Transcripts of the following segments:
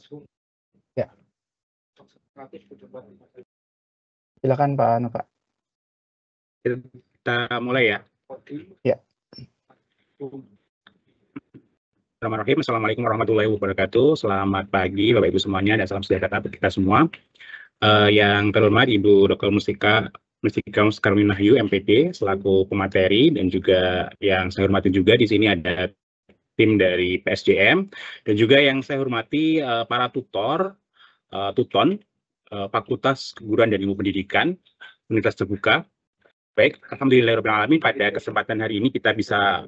Ya, silakan Pak Nova. Kita mulai ya. Ya. Bismillahirrahmanirrahim. Assalamualaikum warahmatullahi wabarakatuh. Selamat pagi Bapak Ibu semuanya dan salam sejahtera bagi kita semua. Yang terhormat Ibu Dr. Mustika Karminahyu MPD selaku pemateri, dan juga yang saya hormati juga di sini ada tim dari PSJM, dan juga yang saya hormati para tutor, tuton, Fakultas Keguruan dan Ilmu Pendidikan Universitas Terbuka. Baik, alhamdulillahirrahmanirrahim, pada kesempatan hari ini kita bisa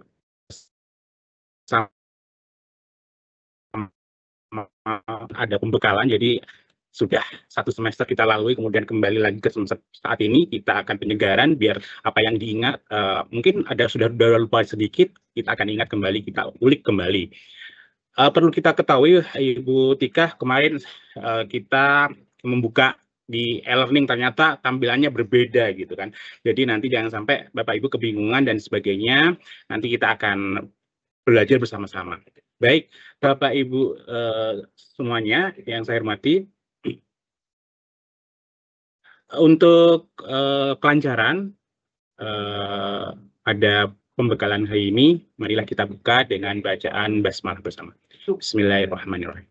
ada pembekalan, jadi sudah satu semester kita lalui, kemudian kembali lagi ke semester saat ini kita akan penyegaran biar apa yang diingat mungkin ada sudah lupa sedikit, kita akan ingat kembali, kita ulik kembali. Perlu kita ketahui Ibu Tika, kemarin kita membuka di e-learning ternyata tampilannya berbeda gitu kan. Jadi nanti jangan sampai Bapak Ibu kebingungan dan sebagainya, nanti kita akan belajar bersama-sama. Baik, Bapak Ibu semuanya yang saya hormati, untuk kelancaran pada pembekalan hari ini, marilah kita buka dengan bacaan basmalah bersama. Bismillahirrahmanirrahim.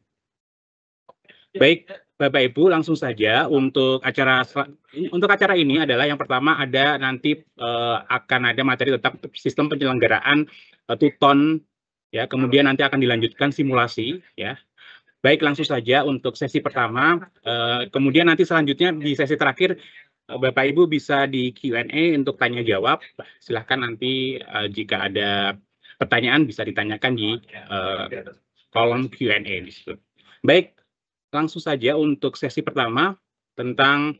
Baik, Bapak Ibu, langsung saja untuk acara ini adalah yang pertama ada nanti akan ada materi tentang sistem penyelenggaraan tuton, ya, kemudian nanti akan dilanjutkan simulasi, ya. Baik, langsung saja untuk sesi pertama, kemudian nanti selanjutnya di sesi terakhir Bapak Ibu bisa di Q&A untuk tanya jawab. Silahkan nanti jika ada pertanyaan bisa ditanyakan di kolom Q&A di situ. Baik, langsung saja untuk sesi pertama tentang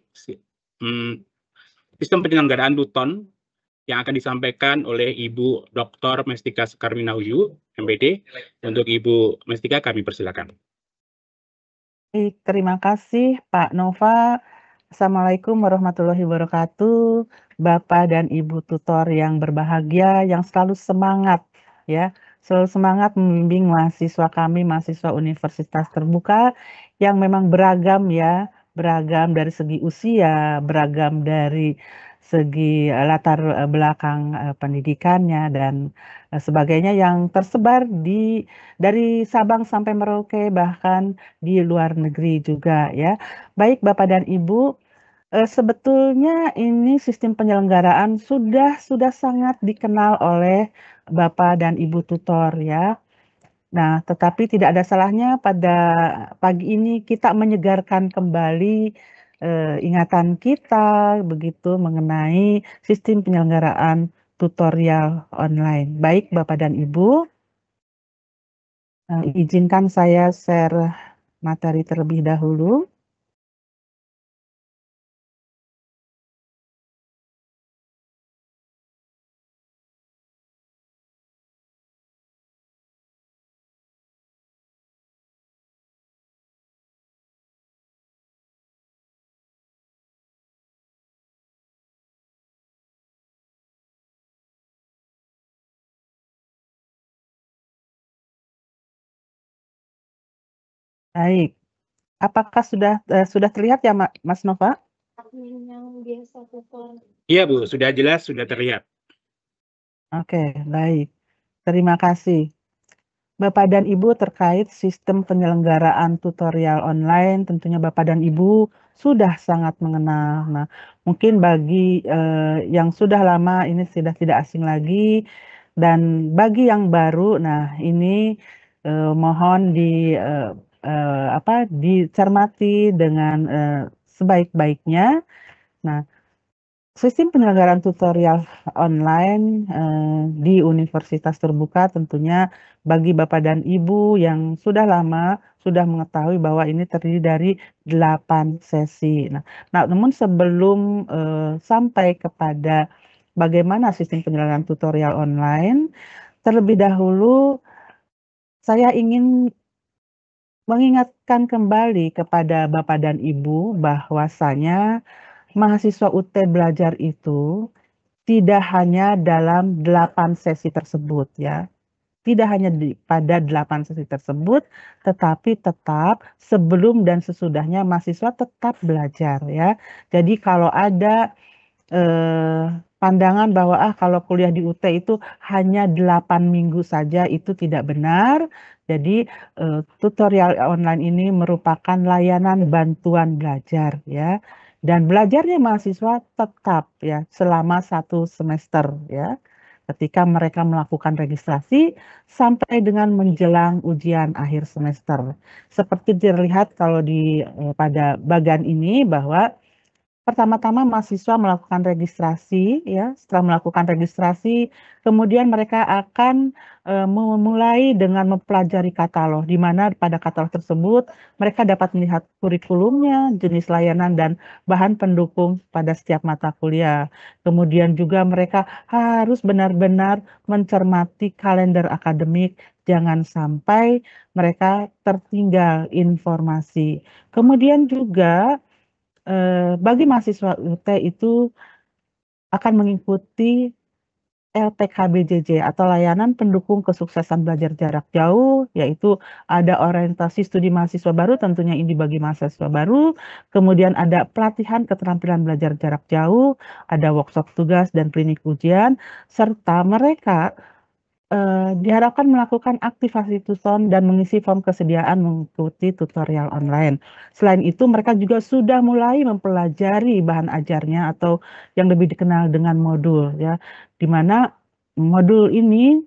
sistem penyelenggaraan tuton yang akan disampaikan oleh Ibu Dr. Mustika Karminahyu, MPD. Untuk Ibu Mustika kami persilakan. Terima kasih Pak Nova. Assalamualaikum warahmatullahi wabarakatuh. Bapak dan Ibu tutor yang berbahagia, yang selalu semangat ya, selalu semangat membimbing mahasiswa kami, mahasiswa Universitas Terbuka yang memang beragam ya, beragam dari segi usia, beragam dari segi latar belakang pendidikannya dan sebagainya, yang tersebar dari Sabang sampai Merauke, bahkan di luar negeri juga ya. Baik Bapak dan Ibu, sebetulnya ini sistem penyelenggaraan sudah sangat dikenal oleh Bapak dan Ibu tutor ya. Nah, tetapi tidak ada salahnya pada pagi ini kita menyegarkan kembali ingatan kita begitu mengenai sistem penyelenggaraan tutorial online. Baik Bapak dan Ibu, izinkan saya share materi terlebih dahulu. Baik, apakah sudah terlihat ya Mas Nova? Iya Bu, sudah jelas, sudah terlihat. Oke, baik. Terima kasih. Bapak dan Ibu, terkait sistem penyelenggaraan tutorial online, tentunya Bapak dan Ibu sudah sangat mengenal. Nah, mungkin bagi yang sudah lama ini sudah tidak asing lagi, dan bagi yang baru, nah ini mohon dicermati dengan sebaik-baiknya. Nah, sistem penyelenggaraan tutorial online di Universitas Terbuka tentunya bagi Bapak dan Ibu yang sudah lama sudah mengetahui bahwa ini terdiri dari 8 sesi. Nah, namun sebelum sampai kepada bagaimana sistem penyelenggaraan tutorial online, terlebih dahulu saya ingin mengingatkan kembali kepada Bapak dan Ibu bahwasanya mahasiswa UT belajar itu tidak hanya dalam 8 sesi tersebut ya. tidak hanya pada 8 sesi tersebut, tetapi tetap sebelum dan sesudahnya mahasiswa tetap belajar ya. Jadi kalau ada pandangan bahwa kalau kuliah di UT itu hanya 8 minggu saja, itu tidak benar. Jadi tutorial online ini merupakan layanan bantuan belajar ya. Dan belajarnya mahasiswa tetap ya selama 1 semester ya. Ketika mereka melakukan registrasi sampai dengan menjelang ujian akhir semester. Seperti terlihat kalau pada bagian ini bahwa pertama-tama mahasiswa melakukan registrasi ya. Setelah melakukan registrasi, kemudian mereka akan memulai dengan mempelajari katalog, di mana pada katalog tersebut mereka dapat melihat kurikulumnya, jenis layanan dan bahan pendukung pada setiap mata kuliah. Kemudian juga mereka harus benar-benar mencermati kalender akademik, jangan sampai mereka tertinggal informasi. Kemudian juga bagi mahasiswa UT itu akan mengikuti LPKBJJ atau layanan pendukung kesuksesan belajar jarak jauh, yaitu ada orientasi studi mahasiswa baru, tentunya ini bagi mahasiswa baru, kemudian ada pelatihan keterampilan belajar jarak jauh, ada workshop tugas dan klinik ujian, serta mereka diharapkan melakukan aktivasi tuton dan mengisi form kesediaan mengikuti tutorial online. Selain itu, mereka juga sudah mulai mempelajari bahan ajarnya atau yang lebih dikenal dengan modul ya, di mana modul ini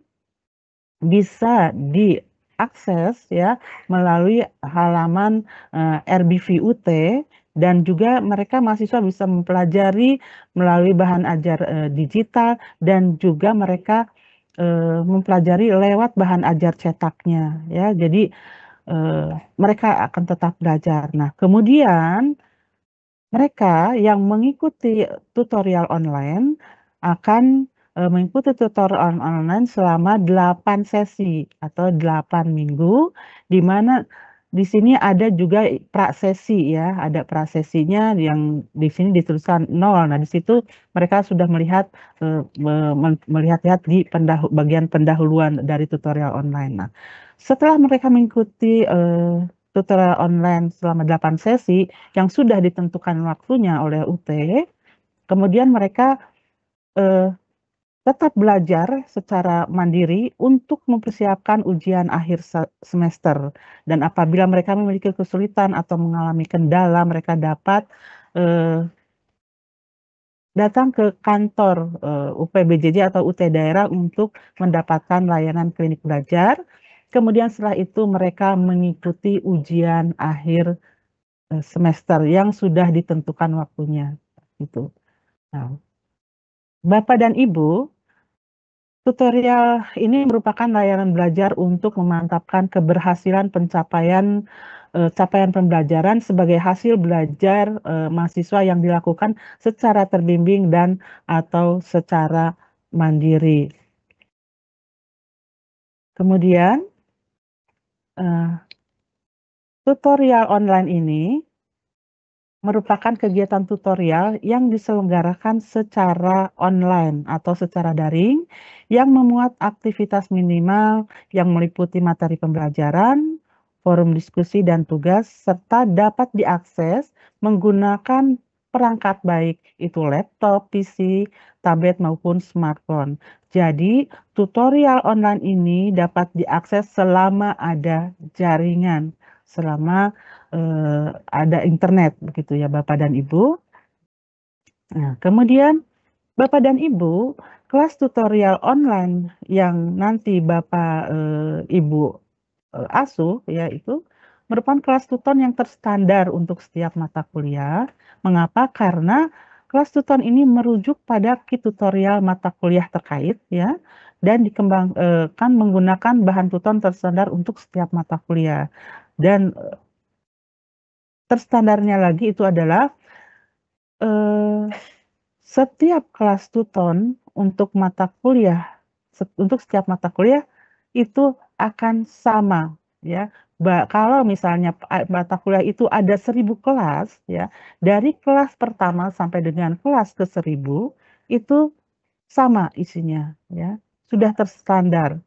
bisa diakses ya melalui halaman RBV UT, dan juga mereka mahasiswa bisa mempelajari melalui bahan ajar digital, dan juga mereka mempelajari lewat bahan ajar cetaknya ya. Jadi mereka akan tetap belajar. Nah, kemudian mereka yang mengikuti tutorial online akan mengikuti tutorial online selama 8 sesi atau 8 minggu, di mana di sini ada juga prasesi ya, ada prasesinya yang di sini dituliskan 0. Nah, di situ mereka sudah melihat melihat-lihat di bagian pendahuluan dari tutorial online. Nah, setelah mereka mengikuti tutorial online selama 8 sesi yang sudah ditentukan waktunya oleh UT, kemudian mereka tetap belajar secara mandiri untuk mempersiapkan ujian akhir semester. Dan apabila mereka memiliki kesulitan atau mengalami kendala, mereka dapat datang ke kantor UPBJJ atau UT daerah untuk mendapatkan layanan klinik belajar. Kemudian setelah itu mereka mengikuti ujian akhir semester yang sudah ditentukan waktunya. Gitu. Nah, Bapak dan Ibu, tutorial ini merupakan layanan belajar untuk memantapkan keberhasilan capaian pembelajaran sebagai hasil belajar mahasiswa yang dilakukan secara terbimbing dan atau secara mandiri. Kemudian tutorial online ini merupakan kegiatan tutorial yang diselenggarakan secara online atau secara daring yang memuat aktivitas minimal yang meliputi materi pembelajaran, forum diskusi dan tugas, serta dapat diakses menggunakan perangkat baik itu laptop, PC, tablet maupun smartphone. Jadi, tutorial online ini dapat diakses selama ada jaringan, selama ada internet begitu ya Bapak dan Ibu. Nah, kemudian Bapak dan Ibu, kelas tutorial online yang nanti Bapak Ibu asuh ya itu merupakan kelas tuton yang terstandar untuk setiap mata kuliah. Mengapa? Karena kelas tuton ini merujuk pada kit tutorial mata kuliah terkait ya, dan dikembangkan menggunakan bahan tuton terstandar untuk setiap mata kuliah. Dan terstandarnya lagi itu adalah setiap kelas tuton untuk untuk setiap mata kuliah itu akan sama ya. Kalau misalnya mata kuliah itu ada 1000 kelas ya, dari kelas pertama sampai dengan kelas ke-1000 itu sama isinya ya, sudah terstandar.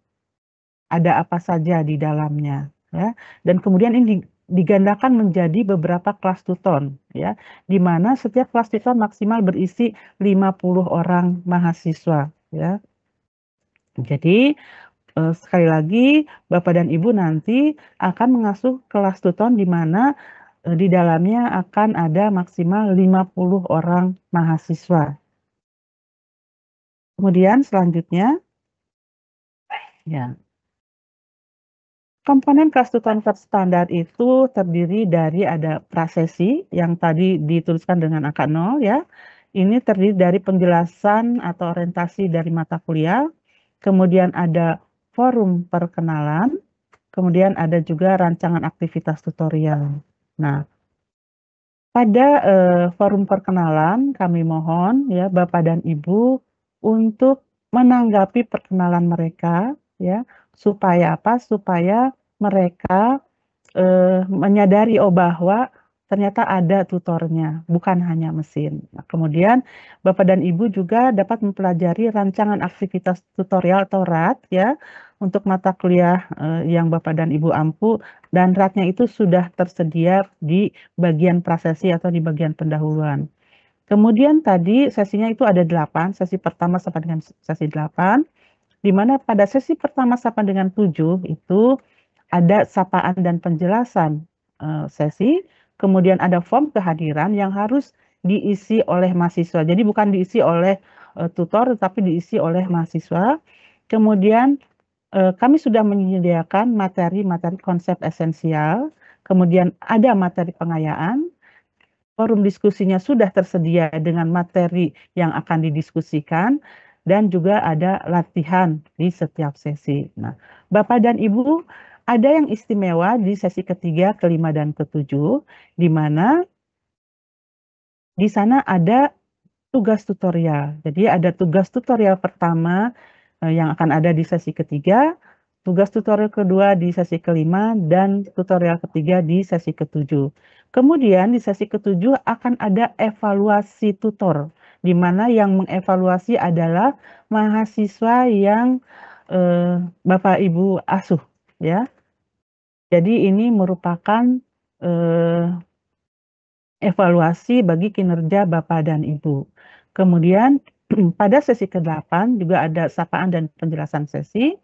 ada apa saja di dalamnya, ya. Dan kemudian ini digandakan menjadi beberapa kelas tuton, ya, di mana setiap kelas tuton maksimal berisi 50 orang mahasiswa, ya. Jadi sekali lagi Bapak dan Ibu nanti akan mengasuh kelas tuton di mana di dalamnya akan ada maksimal 50 orang mahasiswa. Kemudian selanjutnya, ya, komponen kelas tuton terstandar itu terdiri dari ada prasesi yang tadi dituliskan dengan angka 0, ya. Ini terdiri dari penjelasan atau orientasi dari mata kuliah, kemudian ada forum perkenalan, kemudian ada juga rancangan aktivitas tutorial. Nah, pada forum perkenalan kami mohon ya Bapak dan Ibu untuk menanggapi perkenalan mereka, ya, supaya apa? Supaya mereka menyadari bahwa ternyata ada tutornya, bukan hanya mesin. Nah, kemudian Bapak dan Ibu juga dapat mempelajari rancangan aktivitas tutorial atau RAT, ya, untuk mata kuliah yang Bapak dan Ibu ampu, dan RAT-nya itu sudah tersedia di bagian prasesi atau di bagian pendahuluan. Kemudian tadi sesinya itu ada 8, sesi pertama sampai dengan sesi 8, di mana pada sesi pertama sampai dengan 7 itu ada sapaan dan penjelasan sesi, kemudian ada form kehadiran yang harus diisi oleh mahasiswa. Jadi bukan diisi oleh tutor, tetapi diisi oleh mahasiswa. Kemudian kami sudah menyediakan materi-materi konsep esensial, kemudian ada materi pengayaan, forum diskusinya sudah tersedia dengan materi yang akan didiskusikan, dan juga ada latihan di setiap sesi. Nah, Bapak dan Ibu, ada yang istimewa di sesi ketiga, kelima, dan ketujuh, di mana di sana ada tugas tutorial. Jadi ada tugas tutorial pertama yang akan ada di sesi ketiga, tugas tutorial kedua di sesi kelima, dan tutorial ketiga di sesi ketujuh. Kemudian di sesi ketujuh akan ada evaluasi tutor, di mana yang mengevaluasi adalah mahasiswa yang Bapak Ibu asuh, ya. Jadi ini merupakan evaluasi bagi kinerja Bapak dan Ibu. Kemudian pada sesi ke-8 juga ada sapaan dan penjelasan sesi.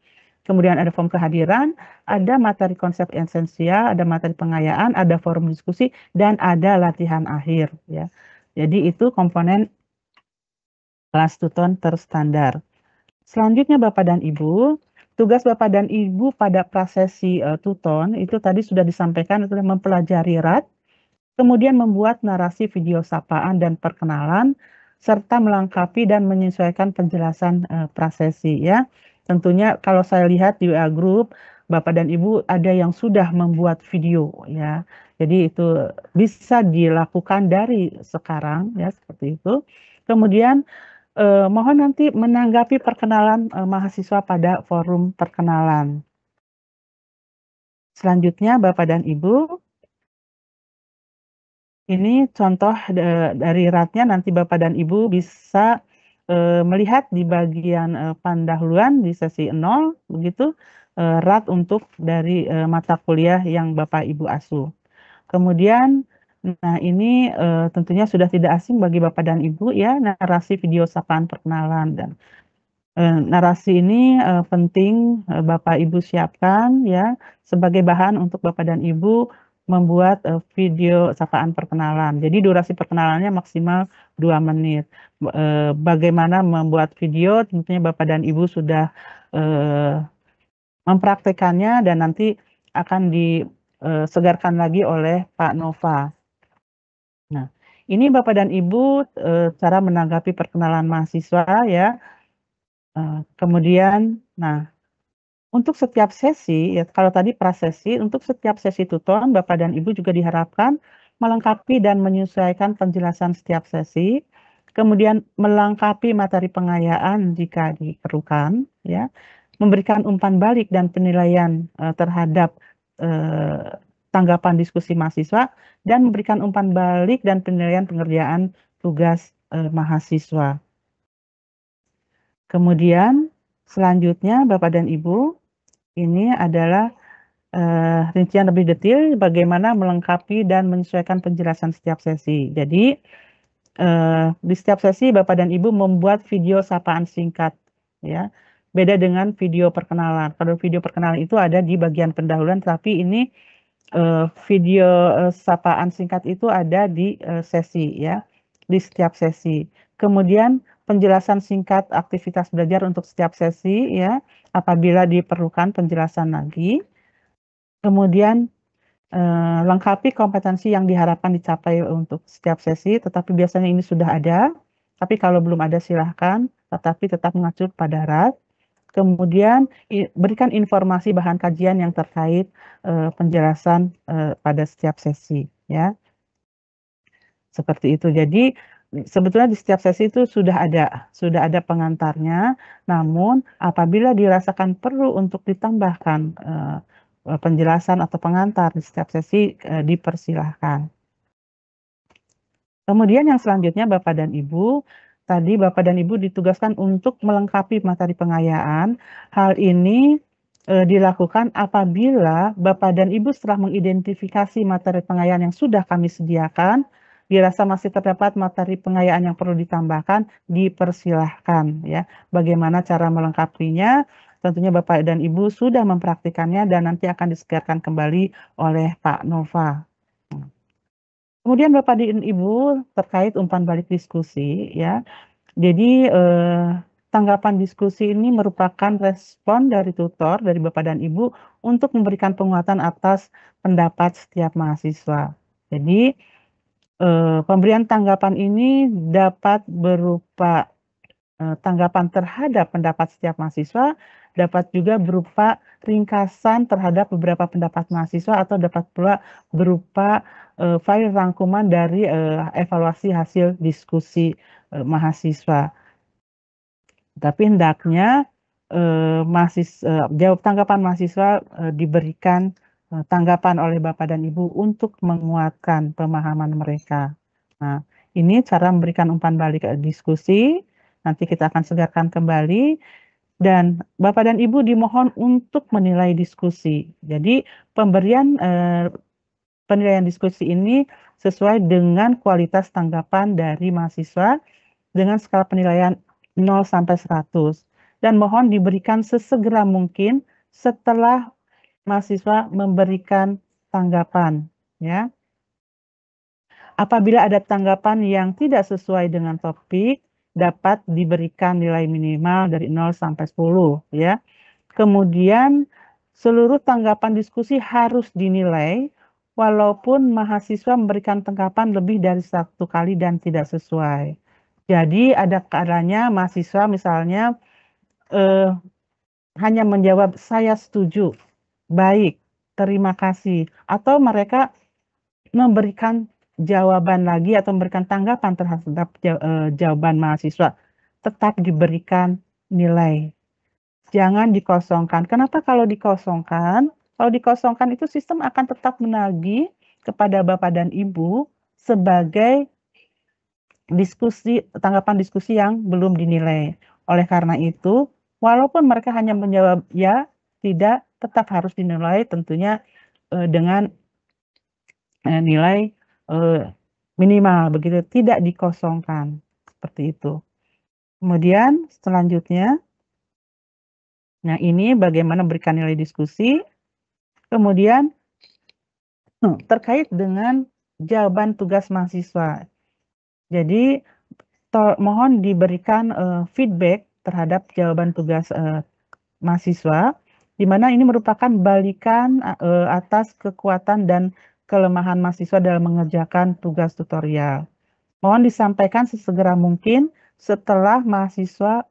Kemudian ada form kehadiran, ada materi konsep esensial, ada materi pengayaan, ada forum diskusi, dan ada latihan akhir, ya. Jadi itu komponen kelas tuton terstandar. Selanjutnya Bapak dan Ibu, tugas Bapak dan Ibu pada prasesi tuton itu tadi sudah disampaikan adalah mempelajari RAT, kemudian membuat narasi video sapaan dan perkenalan, serta melengkapi dan menyesuaikan penjelasan prasesi, ya. Tentunya kalau saya lihat di WA Group, Bapak dan Ibu ada yang sudah membuat video, ya. Jadi itu bisa dilakukan dari sekarang, ya, seperti itu. Kemudian mohon nanti menanggapi perkenalan mahasiswa pada forum perkenalan. Selanjutnya Bapak dan Ibu, ini contoh dari RAT-nya, nanti Bapak dan Ibu bisa melihat di bagian pendahuluan di sesi 0, begitu, RAT untuk dari mata kuliah yang Bapak Ibu asuh. Kemudian, nah ini tentunya sudah tidak asing bagi Bapak dan Ibu, ya, narasi video sapaan perkenalan. Dan narasi ini penting Bapak Ibu siapkan, ya, sebagai bahan untuk Bapak dan Ibu membuat video sapaan perkenalan. Jadi durasi perkenalannya maksimal 2 menit. Bagaimana membuat video, tentunya Bapak dan Ibu sudah mempraktekannya dan nanti akan disegarkan lagi oleh Pak Nova. Nah, ini Bapak dan Ibu cara menanggapi perkenalan mahasiswa, ya. Kemudian, nah, untuk setiap sesi, ya, kalau tadi prasesi, untuk setiap sesi tuton, Bapak dan Ibu juga diharapkan melengkapi dan menyesuaikan penjelasan setiap sesi, kemudian melengkapi materi pengayaan jika diperlukan, ya, memberikan umpan balik dan penilaian terhadap tanggapan diskusi mahasiswa, dan memberikan umpan balik dan penilaian pengerjaan tugas mahasiswa. Kemudian selanjutnya Bapak dan Ibu, ini adalah rincian lebih detail bagaimana melengkapi dan menyesuaikan penjelasan setiap sesi. Jadi di setiap sesi Bapak dan Ibu membuat video sapaan singkat, ya. Beda dengan video perkenalan. Kalau video perkenalan itu ada di bagian pendahuluan, tapi ini video sapaan singkat itu ada di sesi, ya, di setiap sesi. Kemudian penjelasan singkat aktivitas belajar untuk setiap sesi, ya, apabila diperlukan penjelasan lagi. Kemudian lengkapi kompetensi yang diharapkan dicapai untuk setiap sesi, tetapi biasanya ini sudah ada. Tapi kalau belum ada silahkan, tetapi tetap mengacu pada RAT. Kemudian berikan informasi bahan kajian yang terkait penjelasan pada setiap sesi, ya. Seperti itu. Jadi sebetulnya di setiap sesi itu sudah ada pengantarnya. Namun apabila dirasakan perlu untuk ditambahkan penjelasan atau pengantar di setiap sesi dipersilahkan. Kemudian yang selanjutnya Bapak dan Ibu, tadi Bapak dan Ibu ditugaskan untuk melengkapi materi pengayaan. Hal ini dilakukan apabila Bapak dan Ibu setelah mengidentifikasi materi pengayaan yang sudah kami sediakan, dirasa masih terdapat materi pengayaan yang perlu ditambahkan, dipersilahkan, ya. Bagaimana cara melengkapinya? Tentunya Bapak dan Ibu sudah mempraktikannya dan nanti akan disegarkan kembali oleh Pak Nova. Kemudian Bapak dan Ibu terkait umpan balik diskusi, ya. Jadi tanggapan diskusi ini merupakan respon dari tutor, dari Bapak dan Ibu untuk memberikan penguatan atas pendapat setiap mahasiswa. Jadi pemberian tanggapan ini dapat berupa tanggapan terhadap pendapat setiap mahasiswa, dapat juga berupa ringkasan terhadap beberapa pendapat mahasiswa, atau dapat pula berupa file rangkuman dari evaluasi hasil diskusi mahasiswa. Tapi hendaknya tanggapan mahasiswa diberikan tanggapan oleh Bapak dan Ibu untuk menguatkan pemahaman mereka. Nah, ini cara memberikan umpan balik diskusi. Nanti kita akan segarkan kembali, dan Bapak dan Ibu dimohon untuk menilai diskusi. Jadi penilaian diskusi ini sesuai dengan kualitas tanggapan dari mahasiswa dengan skala penilaian 0 sampai 100. Dan mohon diberikan sesegera mungkin setelah mahasiswa memberikan tanggapan, ya. Apabila ada tanggapan yang tidak sesuai dengan topik, dapat diberikan nilai minimal dari 0 sampai 10, ya. Kemudian seluruh tanggapan diskusi harus dinilai walaupun mahasiswa memberikan tanggapan lebih dari 1 kali dan tidak sesuai. Jadi ada kalanya mahasiswa misalnya hanya menjawab saya setuju, baik, terima kasih, atau mereka memberikan jawaban lagi atau memberikan tanggapan terhadap jawaban mahasiswa, tetap diberikan nilai. Jangan dikosongkan. Kenapa kalau dikosongkan? Kalau dikosongkan itu sistem akan tetap menagih kepada Bapak dan Ibu sebagai tanggapan diskusi yang belum dinilai. Oleh karena itu, walaupun mereka hanya menjawab ya, tidak, tetap harus dinilai tentunya dengan nilai minimal, begitu, tidak dikosongkan, seperti itu. Kemudian selanjutnya, nah ini bagaimana berikan nilai diskusi. Kemudian terkait dengan jawaban tugas mahasiswa. Jadi mohon diberikan feedback terhadap jawaban tugas mahasiswa, di mana ini merupakan balikan atas kekuatan dan kelemahan mahasiswa dalam mengerjakan tugas tutorial. Mohon disampaikan sesegera mungkin setelah mahasiswa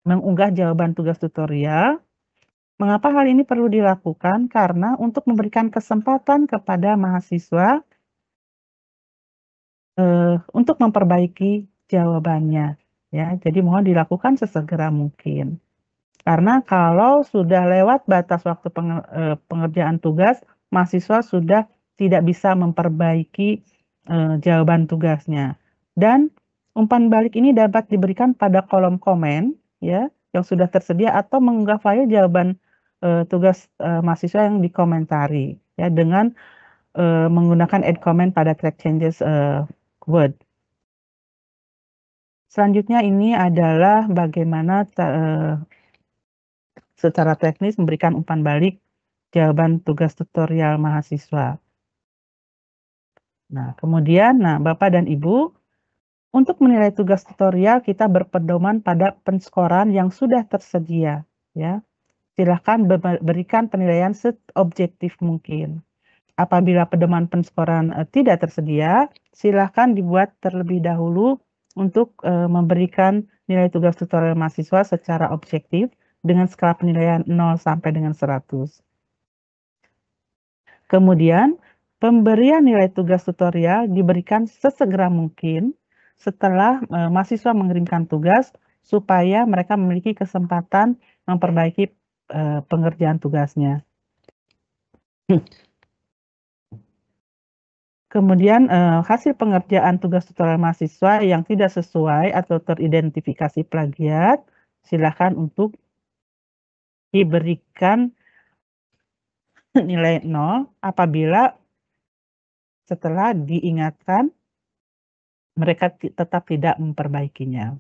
mengunggah jawaban tugas tutorial. Mengapa hal ini perlu dilakukan? Karena untuk memberikan kesempatan kepada mahasiswa untuk memperbaiki jawabannya, ya. Jadi mohon dilakukan sesegera mungkin. Karena kalau sudah lewat batas waktu pengerjaan tugas, mahasiswa sudah tidak bisa memperbaiki jawaban tugasnya. Dan umpan balik ini dapat diberikan pada kolom komen, ya, yang sudah tersedia, atau mengunggah file jawaban tugas mahasiswa yang dikomentari ya dengan menggunakan add comment pada track changes word. Selanjutnya ini adalah bagaimana secara teknis memberikan umpan balik jawaban tugas tutorial mahasiswa. Nah, kemudian, Bapak dan Ibu, untuk menilai tugas tutorial kita berpedoman pada penskoran yang sudah tersedia, ya. Silakan berikan penilaian seobjektif mungkin. Apabila pedoman penskoran tidak tersedia, silakan dibuat terlebih dahulu untuk memberikan nilai tugas tutorial mahasiswa secara objektif dengan skala penilaian 0 sampai dengan 100. Kemudian, pemberian nilai tugas tutorial diberikan sesegera mungkin setelah mahasiswa mengirimkan tugas supaya mereka memiliki kesempatan memperbaiki pengerjaan tugasnya. Kemudian hasil pengerjaan tugas tutorial mahasiswa yang tidak sesuai atau teridentifikasi plagiat, silakan untuk diberikan nilai 0 apabila setelah diingatkan mereka tetap tidak memperbaikinya.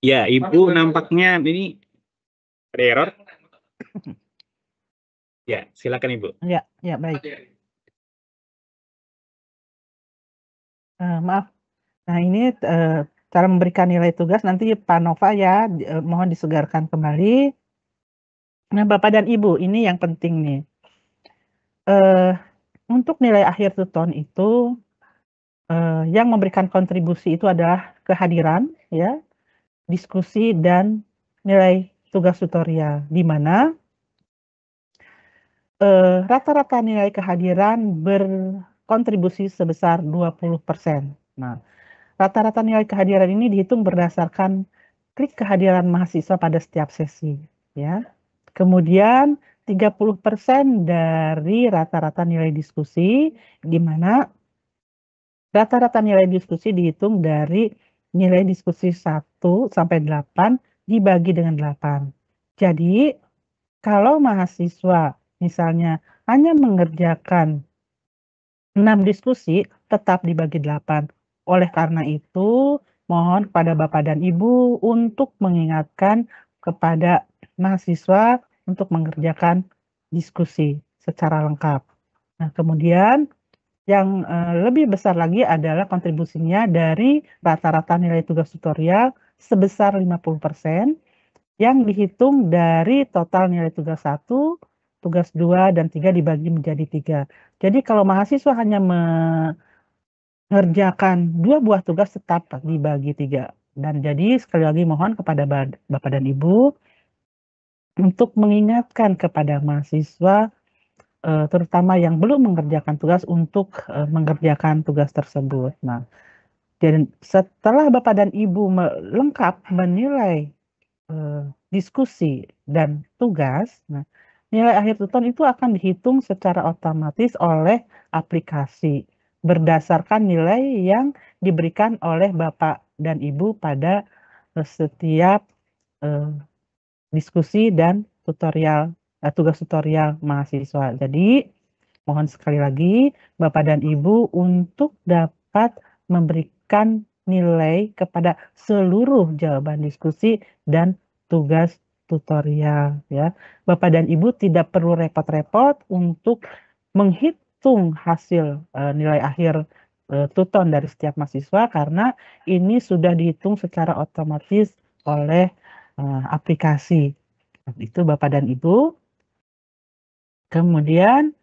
Ya, Ibu nampaknya ini ada error. Ya, silakan Ibu. Ya, baik. Maaf. Nah, ini cara memberikan nilai tugas nanti Pak Nova ya, mohon disegarkan kembali. Nah, Bapak dan Ibu, ini yang penting nih. Untuk nilai akhir tuton itu, yang memberikan kontribusi itu adalah kehadiran, ya, diskusi, dan nilai tugas tutorial, di mana rata-rata nilai kehadiran berkontribusi sebesar 20%. Nah, rata-rata nilai kehadiran ini dihitung berdasarkan klik kehadiran mahasiswa pada setiap sesi, ya. Kemudian 30% dari rata-rata nilai diskusi, di mana rata-rata nilai diskusi dihitung dari nilai diskusi 1 sampai 8 dibagi dengan 8. Jadi, kalau mahasiswa misalnya hanya mengerjakan 6 diskusi, tetap dibagi 8. Oleh karena itu, mohon kepada Bapak dan Ibu untuk mengingatkan kepada mahasiswa untuk mengerjakan diskusi secara lengkap. Nah, kemudian yang lebih besar lagi adalah kontribusinya dari rata-rata nilai tugas tutorial sebesar 50% yang dihitung dari total nilai tugas 1, tugas 2, dan 3 dibagi menjadi 3. Jadi kalau mahasiswa hanya mengerjakan 2 buah tugas tetap dibagi 3. Dan jadi sekali lagi mohon kepada Bapak dan Ibu untuk mengingatkan kepada mahasiswa terutama yang belum mengerjakan tugas untuk mengerjakan tugas tersebut. Nah, dan setelah Bapak dan Ibu lengkap menilai diskusi dan tugas, nah, nilai akhir tuton itu akan dihitung secara otomatis oleh aplikasi berdasarkan nilai yang diberikan oleh Bapak dan Ibu pada setiap diskusi dan tutorial tugas tutorial mahasiswa. Jadi, mohon sekali lagi Bapak dan Ibu untuk dapat memberikan nilai kepada seluruh jawaban diskusi dan tugas tutorial, ya. Bapak dan Ibu tidak perlu repot-repot untuk menghitung hasil nilai akhir tuton dari setiap mahasiswa karena ini sudah dihitung secara otomatis oleh aplikasi. Itu Bapak dan Ibu. Kemudian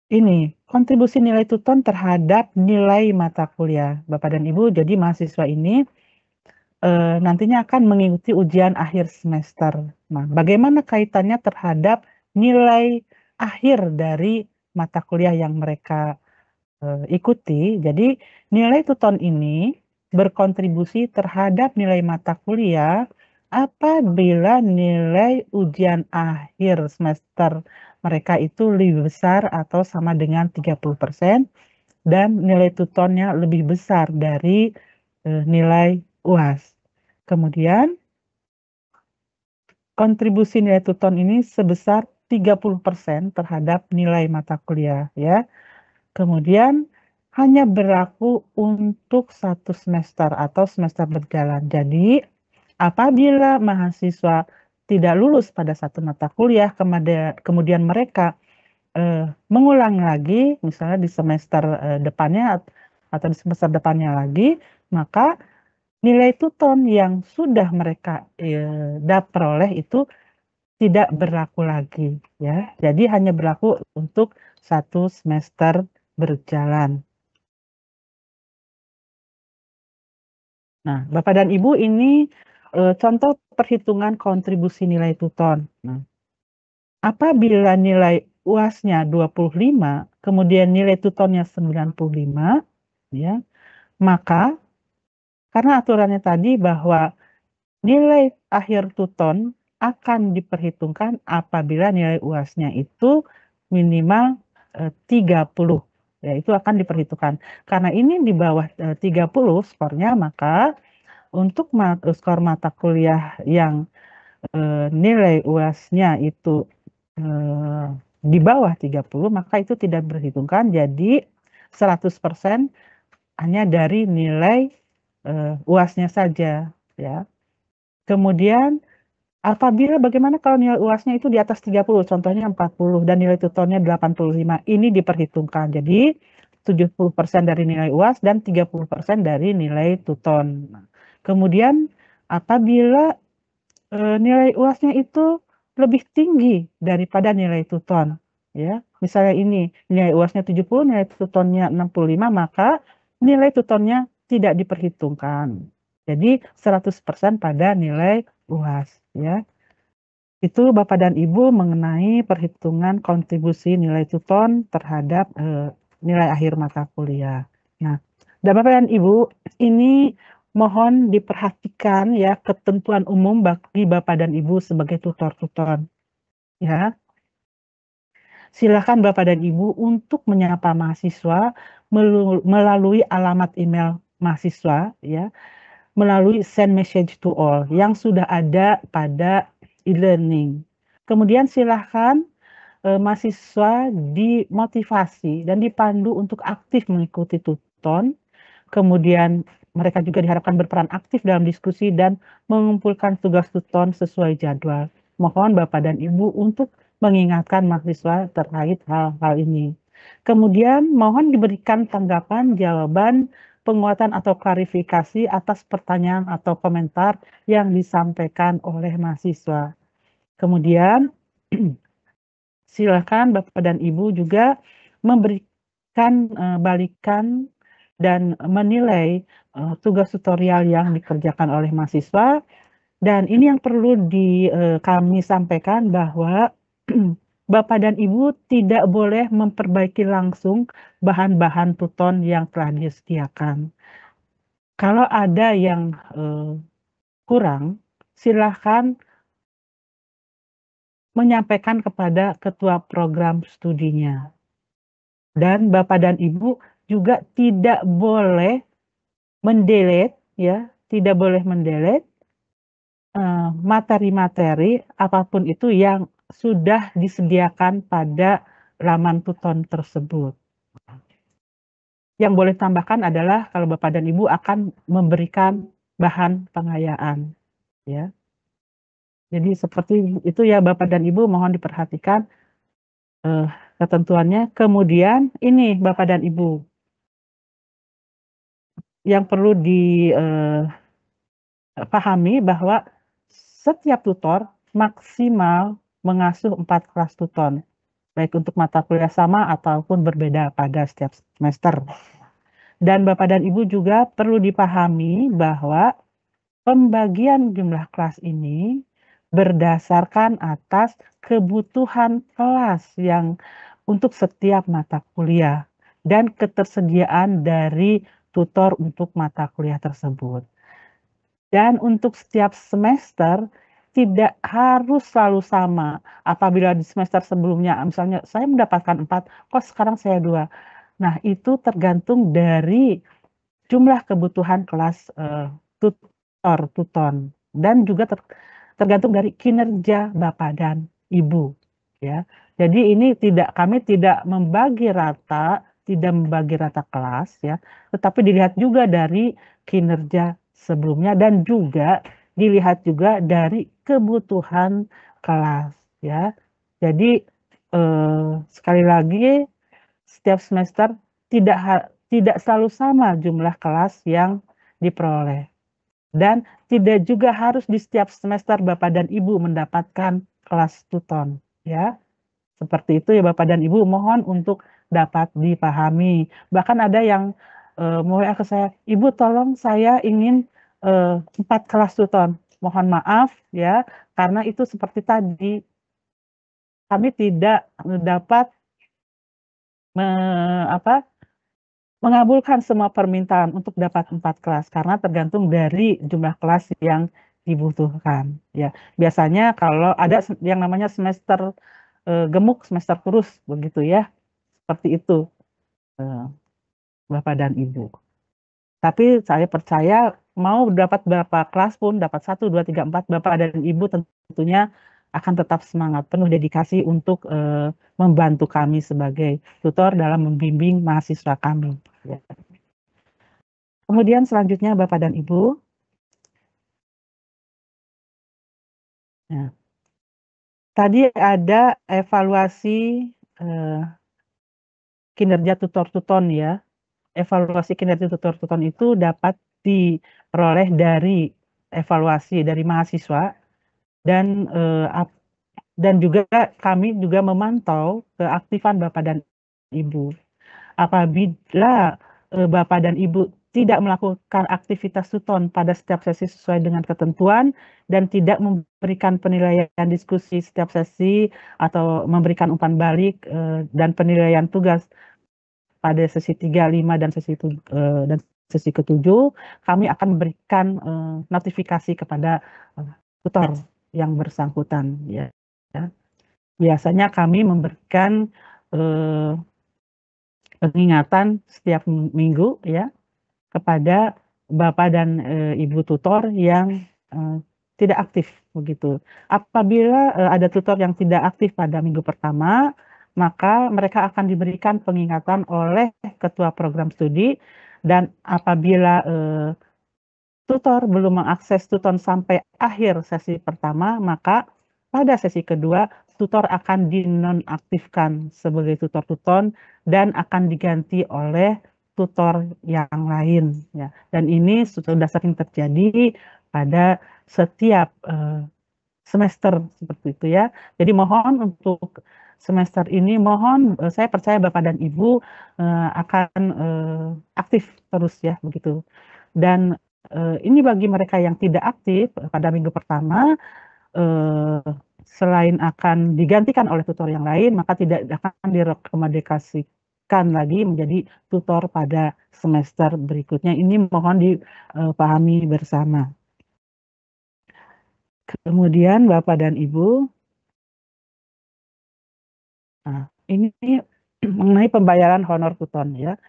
ini kontribusi nilai tuton terhadap nilai mata kuliah Bapak dan Ibu. Jadi mahasiswa ini nantinya akan mengikuti ujian akhir semester. Nah, bagaimana kaitannya terhadap nilai akhir dari mata kuliah yang mereka ikuti. Jadi nilai tuton ini berkontribusi terhadap nilai mata kuliah apabila nilai ujian akhir semester mereka itu lebih besar atau sama dengan 30% dan nilai tutonnya lebih besar dari nilai UAS. Kemudian kontribusi nilai tuton ini sebesar 30% terhadap nilai mata kuliah ya. Kemudian hanya berlaku untuk 1 semester atau semester berjalan. Jadi apabila mahasiswa tidak lulus pada 1 mata kuliah, kemudian mereka mengulang lagi, misalnya di semester depannya atau di semester depannya lagi, maka nilai tuton yang sudah mereka peroleh itu tidak berlaku lagi ya. Jadi hanya berlaku untuk 1 semester berjalan. Nah, Bapak dan Ibu ini contoh perhitungan kontribusi nilai tuton. Nah, apabila nilai UAS-nya 25, kemudian nilai tutonnya 95, ya, maka karena aturannya tadi bahwa nilai akhir tuton akan diperhitungkan apabila nilai UAS-nya itu minimal 30. Ya, itu akan diperhitungkan. Karena ini di bawah 30 skornya, maka untuk skor mata kuliah yang nilai UAS-nya itu di bawah 30, maka itu tidak diperhitungkan. Jadi 100% hanya dari nilai UAS-nya saja ya. Kemudian apabila bagaimana kalau nilai UAS-nya itu di atas 30, contohnya 40 dan nilai tutonnya 85, ini diperhitungkan. Jadi 70% dari nilai UAS dan 30% dari nilai tuton. Kemudian apabila nilai UAS-nya itu lebih tinggi daripada nilai tuton, ya. Misalnya ini nilai UAS-nya 70, nilai tutonnya 65, maka nilai tutonnya tidak diperhitungkan. Jadi 100% pada nilai UAS ya. Itu Bapak dan Ibu mengenai perhitungan kontribusi nilai tuton terhadap nilai akhir mata kuliah. Nah, dan Bapak dan Ibu, ini mohon diperhatikan ya ketentuan umum bagi Bapak dan Ibu sebagai tutor-tutor. Ya. Silakan Bapak dan Ibu untuk menyapa mahasiswa melalui alamat email mahasiswa ya, melalui send message to all yang sudah ada pada e-learning. Kemudian silahkan mahasiswa dimotivasi dan dipandu untuk aktif mengikuti tuton. Kemudian mereka juga diharapkan berperan aktif dalam diskusi dan mengumpulkan tugas tuton sesuai jadwal. Mohon Bapak dan Ibu untuk mengingatkan mahasiswa terkait hal-hal ini. Kemudian mohon diberikan tanggapan, jawaban, penguatan atau klarifikasi atas pertanyaan atau komentar yang disampaikan oleh mahasiswa. Kemudian silakan Bapak dan Ibu juga memberikan balikan dan menilai tugas tutorial yang dikerjakan oleh mahasiswa. Dan ini yang perlu kami sampaikan bahwa Bapak dan Ibu tidak boleh memperbaiki langsung bahan-bahan tuton yang telah disediakan. Kalau ada yang kurang, silahkan menyampaikan kepada ketua program studinya. Dan Bapak dan Ibu juga tidak boleh mendelete ya, tidak boleh mendelete materi-materi apapun itu yang sudah disediakan pada laman tuton tersebut. Yang boleh tambahkan adalah kalau Bapak dan Ibu akan memberikan bahan pengayaan ya. Jadi seperti itu ya Bapak dan Ibu, mohon diperhatikan ketentuannya. Kemudian ini Bapak dan Ibu, yang perlu dipahami bahwa setiap tutor maksimal mengasuh 4 kelas tuton, baik untuk mata kuliah sama ataupun berbeda pada setiap semester. Dan Bapak dan Ibu juga perlu dipahami bahwa pembagian jumlah kelas ini berdasarkan atas kebutuhan kelas yang untuk setiap mata kuliah dan ketersediaan dari tutor untuk mata kuliah tersebut. Dan untuk setiap semester tidak harus selalu sama. Apabila di semester sebelumnya misalnya saya mendapatkan 4, kok sekarang saya 2. Nah, itu tergantung dari jumlah kebutuhan kelas tuton dan juga tergantung dari kinerja Bapak dan Ibu, ya. Jadi ini kami tidak membagi rata kelas, ya, tetapi dilihat juga dari kinerja sebelumnya dan juga dilihat juga dari kebutuhan kelas, ya. Jadi sekali lagi setiap semester tidak selalu sama jumlah kelas yang diperoleh. Dan tidak juga harus di setiap semester Bapak dan Ibu mendapatkan kelas tuton, ya. Seperti itu ya Bapak dan Ibu, mohon untuk dapat dipahami. Bahkan ada yang WA ke saya, "Ibu tolong saya ingin 4 kelas tuton." Mohon maaf ya, karena itu seperti tadi, kami tidak dapat mengabulkan semua permintaan untuk dapat 4 kelas karena tergantung dari jumlah kelas yang dibutuhkan, ya. Biasanya kalau ada yang namanya semester gemuk, semester kurus begitu ya, seperti itu, Bapak dan Ibu. Tapi saya percaya mau dapat berapa kelas pun, dapat 1, 2, 3, 4, Bapak dan Ibu tentunya akan tetap semangat, penuh dedikasi untuk membantu kami sebagai tutor dalam membimbing mahasiswa kami, ya. Kemudian selanjutnya Bapak dan Ibu. Nah, tadi ada evaluasi kinerja tutor-tuton ya. Evaluasi kinerja tutor-tuton itu dapat diperoleh dari evaluasi dari mahasiswa dan juga kami juga memantau keaktifan Bapak dan Ibu. Apabila Bapak dan Ibu tidak melakukan aktivitas tuton pada setiap sesi sesuai dengan ketentuan dan tidak memberikan penilaian diskusi setiap sesi atau memberikan umpan balik dan penilaian tugas pada sesi 3, 5 dan sesi ke-7, kami akan memberikan notifikasi kepada tutor yang bersangkutan, ya. Biasanya kami memberikan pengingatan setiap minggu ya kepada Bapak dan Ibu tutor yang tidak aktif begitu. Apabila ada tutor yang tidak aktif pada minggu pertama, maka mereka akan diberikan pengingatan oleh ketua program studi, dan apabila tutor belum mengakses tuton sampai akhir sesi pertama, maka pada sesi kedua tutor akan dinonaktifkan sebagai tutor tuton dan akan diganti oleh tutor yang lain, ya. Dan ini sudah sering terjadi pada setiap semester seperti itu ya. Jadi mohon untuk semester ini saya percaya Bapak dan Ibu akan aktif terus ya begitu. Dan ini bagi mereka yang tidak aktif pada minggu pertama, selain akan digantikan oleh tutor yang lain, maka tidak akan direkomendasikan lagi menjadi tutor pada semester berikutnya. Ini mohon dipahami bersama. Kemudian Bapak dan Ibu, nah, ini mengenai pembayaran honor tuton ya.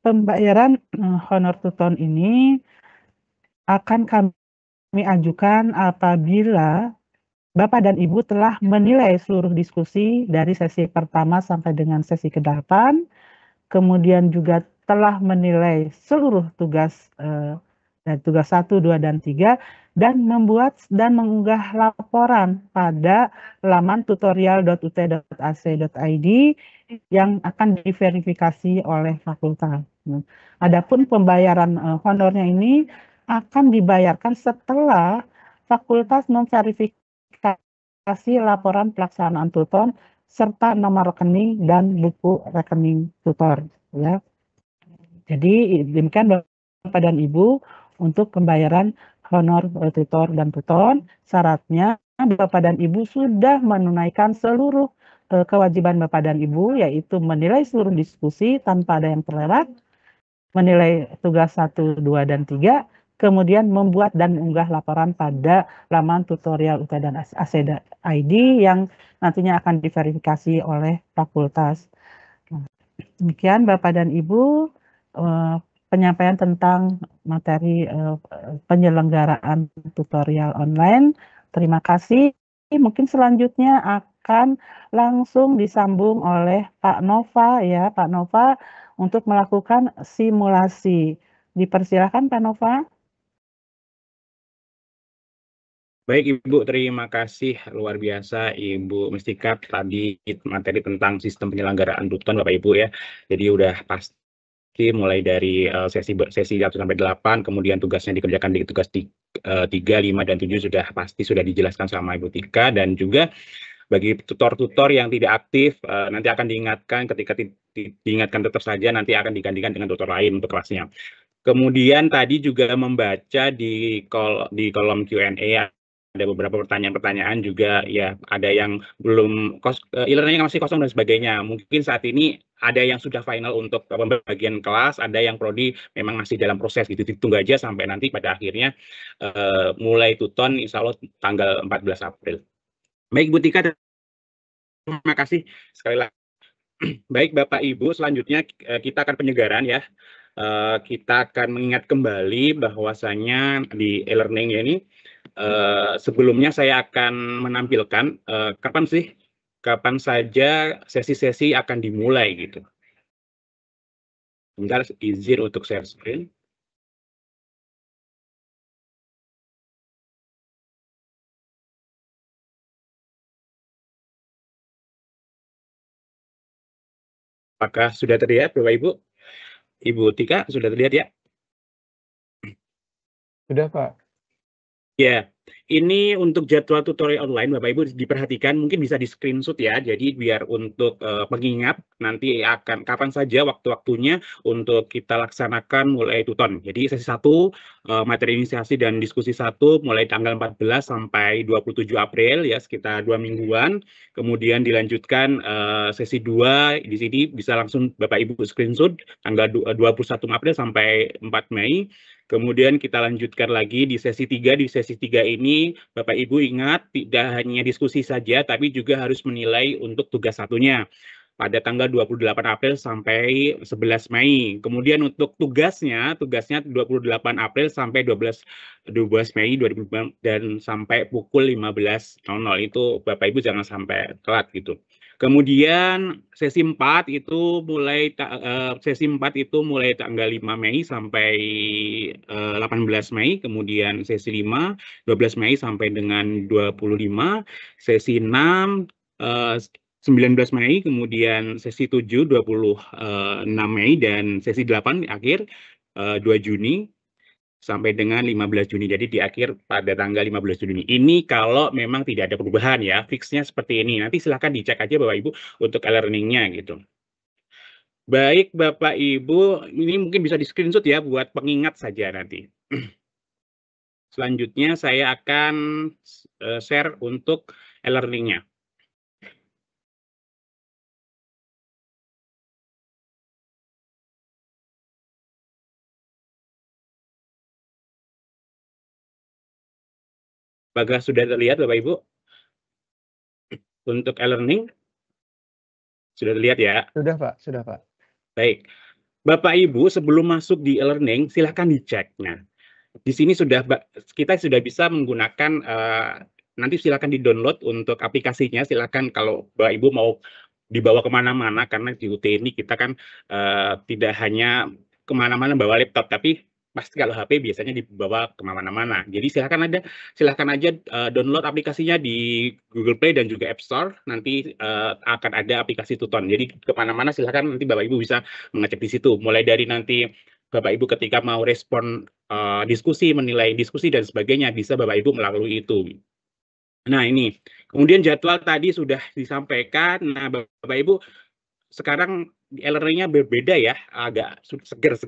Pembayaran honor tuton ini akan kami ajukan apabila Bapak dan Ibu telah menilai seluruh diskusi dari sesi pertama sampai dengan sesi ke-8, kemudian juga telah menilai seluruh tugas dan tugas 1, 2, dan 3, dan membuat dan mengunggah laporan pada laman tutorial.ut.ac.id yang akan diverifikasi oleh fakultas. Adapun pembayaran honornya ini akan dibayarkan setelah fakultas memverifikasi laporan pelaksanaan tuton serta nomor rekening dan buku rekening tutor, ya. Jadi demikian Bapak dan Ibu untuk pembayaran honor tutor dan tuton. Syaratnya Bapak dan Ibu sudah menunaikan seluruh kewajiban Bapak dan Ibu, yaitu menilai seluruh diskusi tanpa ada yang terlewat, menilai tugas 1, 2, dan 3, kemudian membuat dan mengunggah laporan pada laman tutorial UT dan ASEDA ID yang nantinya akan diverifikasi oleh fakultas. Demikian Bapak dan Ibu, penyampaian tentang materi penyelenggaraan tutorial online. Terima kasih. Mungkin selanjutnya akan langsung disambung oleh Pak Nova ya, Pak Nova untuk melakukan simulasi. Dipersilakan Pak Nova. Baik Ibu, terima kasih luar biasa Ibu Mustika tadi materi tentang sistem penyelenggaraan tuton Bapak Ibu ya. Jadi udah pasti mulai dari sesi 1 sampai 8, kemudian tugasnya dikerjakan di tugas 3, 5, dan 7 sudah pasti sudah dijelaskan sama Ibu Tika, dan juga bagi tutor-tutor yang tidak aktif nanti akan diingatkan, ketika diingatkan tetap saja nanti akan digantikan dengan tutor lain untuk kelasnya. Kemudian tadi juga membaca di kolom Q&A ada beberapa pertanyaan-pertanyaan juga ya, ada yang belum e-learning masih kosong dan sebagainya. Mungkin saat ini ada yang sudah final untuk pembagian kelas, ada yang prodi memang masih dalam proses gitu. Ditunggu aja sampai nanti pada akhirnya mulai tuton insya Allah tanggal 14 April. Baik Bu Tika, terima kasih sekali lagi. Baik Bapak Ibu, selanjutnya kita akan penyegaran ya. Kita akan mengingat kembali bahwasanya di e-learning ini sebelumnya saya akan menampilkan kapan saja sesi-sesi akan dimulai gitu. Bentar, izin untuk share screen. Apakah sudah terlihat Bapak Ibu? Ibu Tika sudah terlihat ya? Sudah, Pak. Ya, ini untuk jadwal tutorial online Bapak Ibu diperhatikan, mungkin bisa di screenshot ya. Jadi biar untuk pengingat nanti akan kapan saja waktu-waktunya untuk kita laksanakan mulai tuton. Jadi sesi 1 materi inisiasi dan diskusi 1 mulai tanggal 14 sampai 27 April ya, sekitar 2 mingguan. Kemudian dilanjutkan sesi 2 di sini bisa langsung Bapak Ibu screenshot tanggal 21 April sampai 4 Mei. Kemudian kita lanjutkan lagi di sesi 3. Di sesi 3 ini Bapak Ibu ingat tidak hanya diskusi saja, tapi juga harus menilai untuk tugas satunya pada tanggal 28 April sampai 11 Mei. Kemudian untuk tugasnya 28 April sampai 12 Mei 2020 dan sampai pukul 15.00. Itu Bapak Ibu jangan sampai telat gitu. Kemudian sesi 4 itu mulai tanggal 5 Mei sampai 18 Mei, kemudian sesi 5 12 Mei sampai dengan 25, sesi 6 19 Mei, kemudian sesi 7 26 Mei, dan sesi 8 akhir 2 Juni sampai dengan 15 Juni. Jadi di akhir pada tanggal 15 Juni. Ini kalau memang tidak ada perubahan ya, fixnya seperti ini. Nanti silahkan dicek aja Bapak Ibu untuk e-learning-nya gitu. Baik Bapak Ibu, ini mungkin bisa di screenshot ya buat pengingat saja nanti. Selanjutnya saya akan share untuk e-learning-nya. Apakah sudah terlihat Bapak Ibu? Untuk e-learning? Sudah terlihat ya? Sudah, Pak. Sudah, Pak. Baik. Bapak Ibu sebelum masuk di e-learning silahkan dicek. Nah, di sini kita sudah bisa menggunakan nanti silakan di-download untuk aplikasinya. Silakan kalau Bapak Ibu mau dibawa kemana-mana, karena di UT ini kita kan tidak hanya kemana-mana bawa laptop, tapi pasti kalau HP biasanya dibawa kemana-mana. Jadi silahkan aja download aplikasinya di Google Play dan juga App Store. Nanti akan ada aplikasi Tuton. Jadi kemana-mana silahkan nanti Bapak Ibu bisa mengecek di situ. Mulai dari nanti Bapak Ibu ketika mau respon diskusi, menilai diskusi dan sebagainya, bisa Bapak Ibu melalui itu. Nah ini, kemudian jadwal tadi sudah disampaikan. Nah Bapak Ibu, sekarang e-learning-nya berbeda ya, agak seger,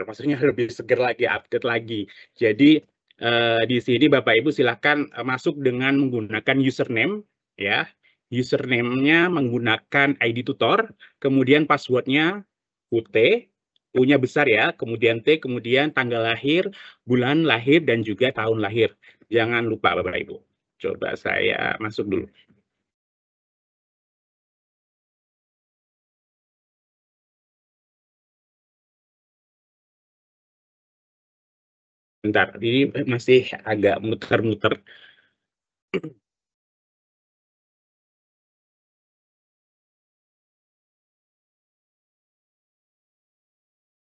maksudnya lebih seger lagi, update lagi. Jadi di sini Bapak Ibu silahkan masuk dengan menggunakan username ya. username-nya menggunakan ID tutor, kemudian password-nya UT, U-nya besar ya, kemudian T, kemudian tanggal lahir, bulan lahir, dan juga tahun lahir. Jangan lupa Bapak Ibu. Coba saya masuk dulu. Bentar, ini masih agak muter-muter.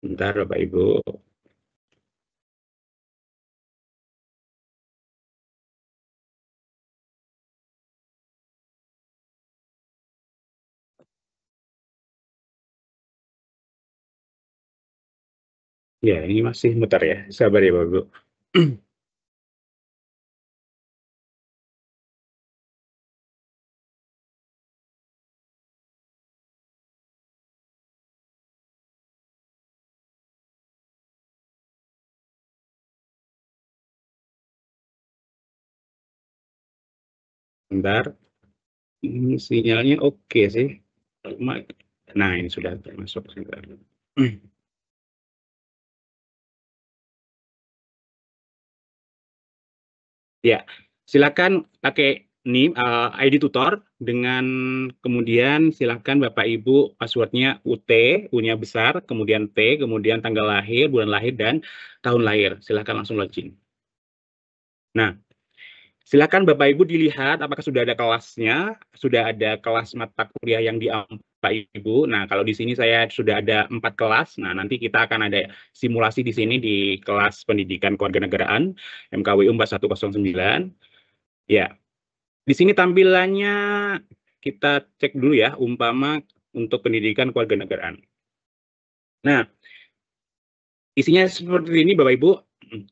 Bentar Bapak Ibu. Ya, ini masih muter ya. Sabar ya Bapak Ibu. Bentar. Ini sinyalnya oke sih. Nah, ini sudah termasuk. Ya, silakan pakai NIM, ID tutor dengan kemudian silakan Bapak Ibu passwordnya UT, U-nya besar, kemudian T, kemudian tanggal lahir, bulan lahir, dan tahun lahir. Silakan langsung login. Nah, silakan Bapak Ibu dilihat apakah sudah ada kelasnya, sudah ada kelas mata kuliah yang diambil Bapak Ibu. Nah, kalau di sini saya sudah ada 4 kelas. Nah, nanti kita akan ada simulasi di sini di kelas pendidikan kewarganegaraan MKWU 4109. Ya, di sini tampilannya kita cek dulu ya, umpama untuk pendidikan kewarganegaraan. Nah, isinya seperti ini Bapak Ibu.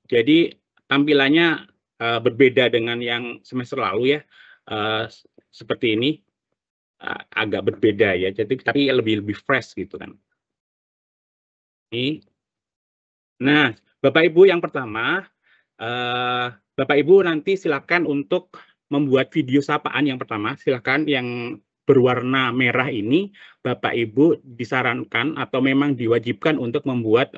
Jadi tampilannya berbeda dengan yang semester lalu ya. Seperti ini agak berbeda ya. Jadi tapi lebih fresh gitu kan. Ini. Nah, Bapak Ibu yang pertama, Bapak Ibu nanti silakan untuk membuat video sapaan yang pertama. Silakan yang berwarna merah ini Bapak Ibu disarankan atau memang diwajibkan untuk membuat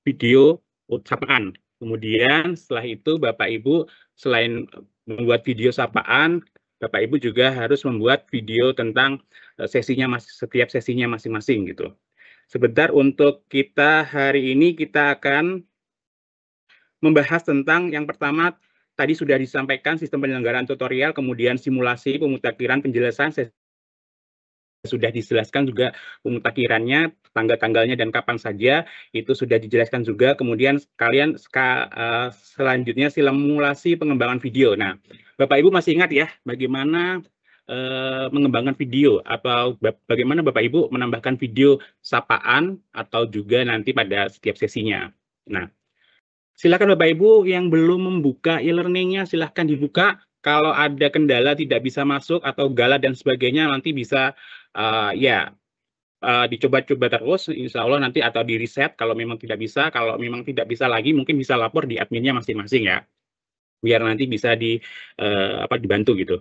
video sapaan. Kemudian setelah itu Bapak Ibu selain membuat video sapaan, Bapak Ibu juga harus membuat video tentang setiap sesinya masing-masing gitu. Sebentar untuk kita hari ini kita akan membahas tentang yang pertama tadi sudah disampaikan sistem penyelenggaraan tutorial, kemudian simulasi, pemutakhiran, penjelasan sudah dijelaskan juga pemutakhirannya, tanggal-tanggalnya dan kapan saja itu sudah dijelaskan juga. Kemudian kalian selanjutnya simulasi pengembangan video. Nah, Bapak Ibu masih ingat ya bagaimana mengembangkan video atau bagaimana Bapak Ibu menambahkan video sapaan atau juga nanti pada setiap sesinya. Nah, silakan Bapak Ibu yang belum membuka e-learning-nya silahkan dibuka. Kalau ada kendala tidak bisa masuk atau gala dan sebagainya nanti bisa dicoba-coba terus, insya Allah nanti atau di reset kalau memang tidak bisa. Kalau memang tidak bisa lagi mungkin bisa lapor di adminnya masing-masing ya, biar nanti bisa dibantu gitu.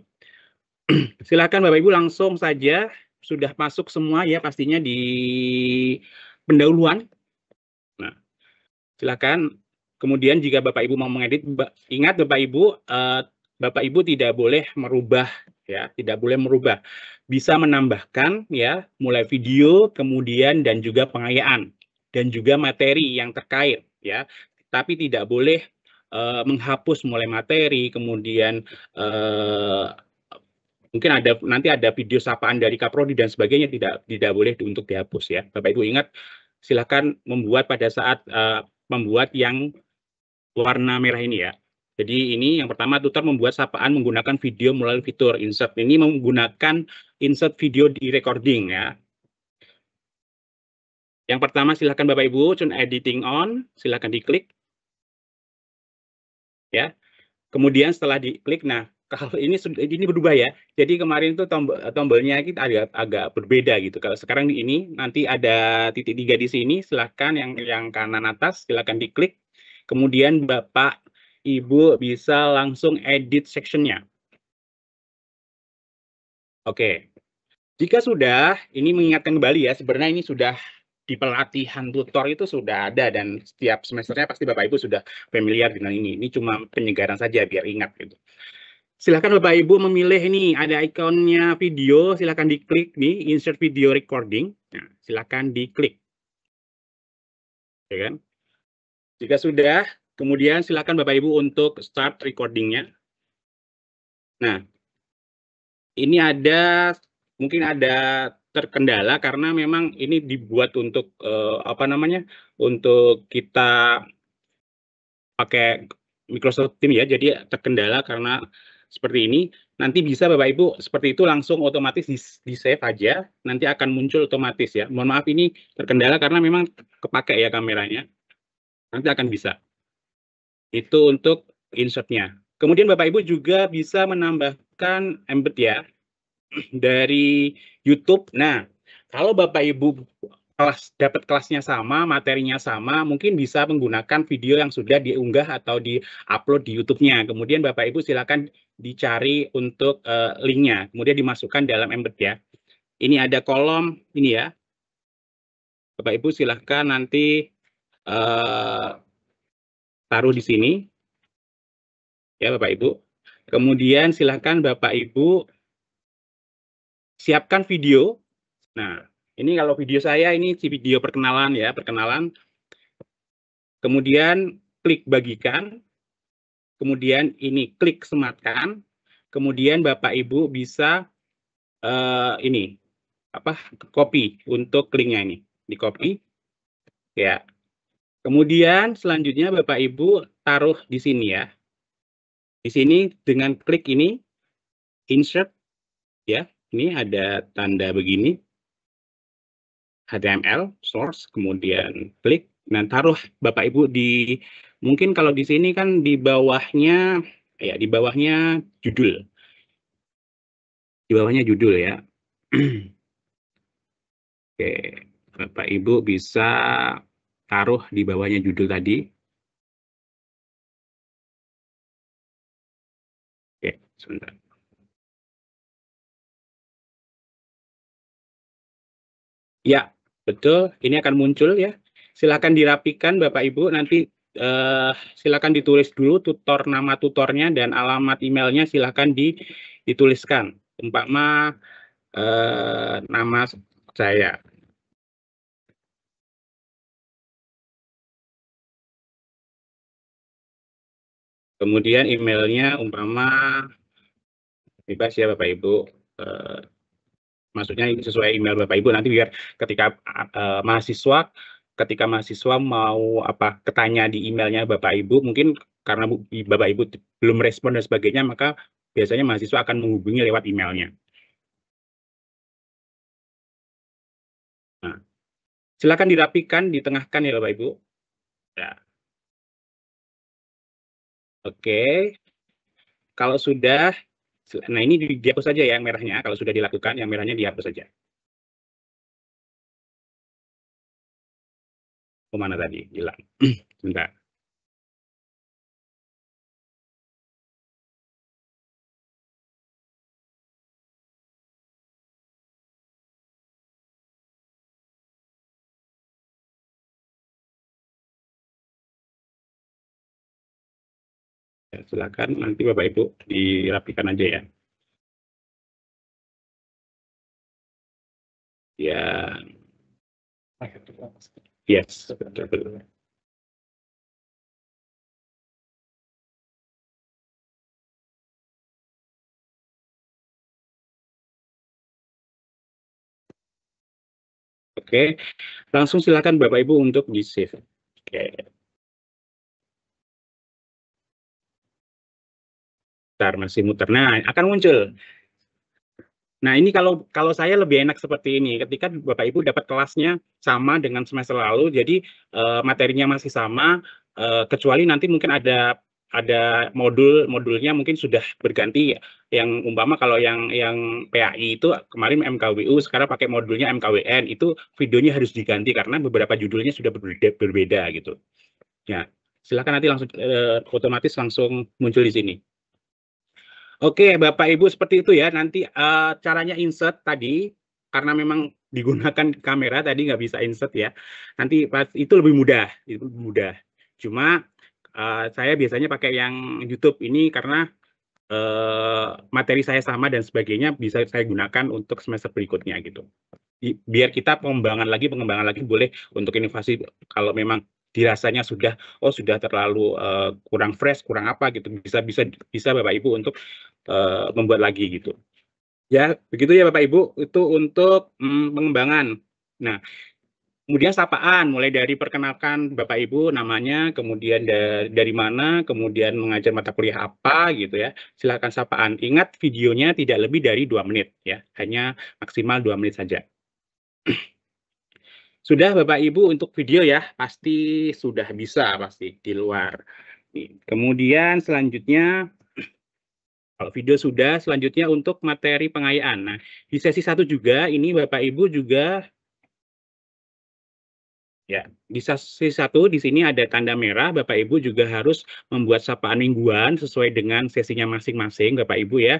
Silakan Bapak Ibu langsung saja, sudah masuk semua ya pastinya di pendahuluan. Nah, silakan. Kemudian jika Bapak Ibu mau mengedit, ingat Bapak Ibu tidak boleh merubah ya, tidak boleh merubah. Bisa menambahkan ya, mulai video, kemudian dan juga pengayaan dan juga materi yang terkait ya. Tapi tidak boleh menghapus mulai materi, kemudian mungkin nanti ada video sapaan dari Kaprodi dan sebagainya tidak boleh untuk dihapus ya. Bapak Ibu ingat, silakan membuat pada saat membuat yang warna merah ini ya. Jadi ini yang pertama tutor membuat sapaan menggunakan video melalui fitur insert. Ini menggunakan insert video di recording ya. Yang pertama silakan Bapak Ibu turn editing on, silakan diklik. Ya. Kemudian setelah diklik, nah kalau ini berubah ya. Jadi kemarin itu tombolnya kita agak berbeda gitu. Kalau sekarang ini nanti ada titik 3 di sini, silakan yang kanan atas silakan diklik. Kemudian Bapak Ibu bisa langsung edit section-nya. Oke. Jika sudah, ini mengingatkan kembali ya, sebenarnya ini sudah di pelatihan tutor itu sudah ada dan setiap semesternya pasti Bapak Ibu sudah familiar dengan ini. Ini cuma penyegaran saja biar ingat gitu. Silakan Bapak Ibu memilih ini, ada ikonnya video, silakan diklik nih, insert video recording. Nah, silakan diklik. Ya kan? Jika sudah, kemudian silakan Bapak Ibu untuk start recordingnya. Nah, ini mungkin ada terkendala karena memang ini dibuat untuk untuk kita pakai Microsoft Teams ya, jadi terkendala karena seperti ini. Nanti bisa Bapak Ibu seperti itu langsung otomatis di save aja, nanti akan muncul otomatis ya. Mohon maaf ini terkendala karena memang kepake ya kameranya. Nanti akan bisa. Itu untuk insert-nya. Kemudian Bapak Ibu juga bisa menambahkan embed ya dari YouTube. Nah, kalau Bapak Ibu dapat kelasnya sama, materinya sama, mungkin bisa menggunakan video yang sudah diunggah atau di-upload di YouTube-nya. Kemudian Bapak Ibu silakan dicari untuk link-nya, kemudian dimasukkan dalam embed ya. Ini ada kolom ini ya. Bapak Ibu silakan nanti taruh di sini. Ya Bapak Ibu. Kemudian silakan Bapak Ibu siapkan video. Nah, ini kalau video saya ini video perkenalan ya, perkenalan. Kemudian klik bagikan. Kemudian ini klik sematkan. Kemudian Bapak Ibu bisa ini copy untuk linknya ini, di copy. Ya. Kemudian selanjutnya Bapak Ibu taruh di sini ya. Di sini dengan klik ini insert ya. Ini ada tanda begini. HTML source, kemudian klik, dan taruh Bapak Ibu mungkin kalau di sini kan di bawahnya judul. Di bawahnya judul ya. Oke, Bapak Ibu bisa taruh di bawahnya judul tadi. Oke, sebentar. Ya, betul. Ini akan muncul ya. Silakan dirapikan Bapak Ibu. Nanti silakan ditulis dulu nama tutornya dan alamat emailnya silakan dituliskan. Umpama nama saya. Kemudian emailnya umpama bebas ya Bapak Ibu. Maksudnya sesuai email Bapak Ibu nanti biar ketika mahasiswa mau ketanya di emailnya Bapak Ibu, mungkin karena Bapak Ibu belum respon dan sebagainya, maka biasanya mahasiswa akan menghubungi lewat emailnya. Nah, silakan dirapikan, ditengahkan ya Bapak Ibu. Ya. Oke. Kalau sudah, nah ini dihapus saja ya yang merahnya. Kalau sudah dilakukan, yang merahnya dihapus saja. Kemana tadi? Hilang. Sebentar. Ya, silakan nanti Bapak Ibu dirapikan aja ya. Ya. Yes, betul. Oke, langsung silakan Bapak Ibu untuk di-save. Oke. Bentar, masih muter. Nah, akan muncul. Nah, ini kalau saya lebih enak seperti ini. Ketika Bapak Ibu dapat kelasnya sama dengan semester lalu, jadi materinya masih sama, kecuali nanti mungkin ada modulnya mungkin sudah berganti. Yang umpama kalau yang PAI itu kemarin MKWU, sekarang pakai modulnya MKWN, itu videonya harus diganti karena beberapa judulnya sudah berbeda gitu. Ya, silakan nanti langsung otomatis langsung muncul di sini. Oke, Bapak Ibu seperti itu ya. Nanti caranya insert tadi karena memang digunakan kamera tadi nggak bisa insert ya. Nanti pas itu lebih mudah, itu mudah. Cuma saya biasanya pakai yang YouTube ini karena materi saya sama dan sebagainya bisa saya gunakan untuk semester berikutnya gitu. Biar kita pengembangan lagi boleh untuk inovasi kalau memang dirasanya sudah terlalu kurang fresh, kurang apa gitu, bisa Bapak Ibu untuk membuat lagi gitu. Ya, begitu ya Bapak Ibu, itu untuk pengembangan. Nah, kemudian sapaan, mulai dari perkenalkan Bapak Ibu namanya, kemudian dari mana, kemudian mengajar mata kuliah apa gitu ya. Silakan sapaan. Ingat videonya tidak lebih dari 2 menit ya, hanya maksimal 2 menit saja. Sudah Bapak Ibu untuk video ya, pasti sudah bisa pasti di luar. Kemudian selanjutnya kalau video sudah, selanjutnya untuk materi pengayaan. Nah, di sesi 1 juga ini Bapak Ibu juga ya, di sesi 1 di sini ada tanda merah, Bapak Ibu juga harus membuat sapaan mingguan sesuai dengan sesinya masing-masing, Bapak Ibu ya.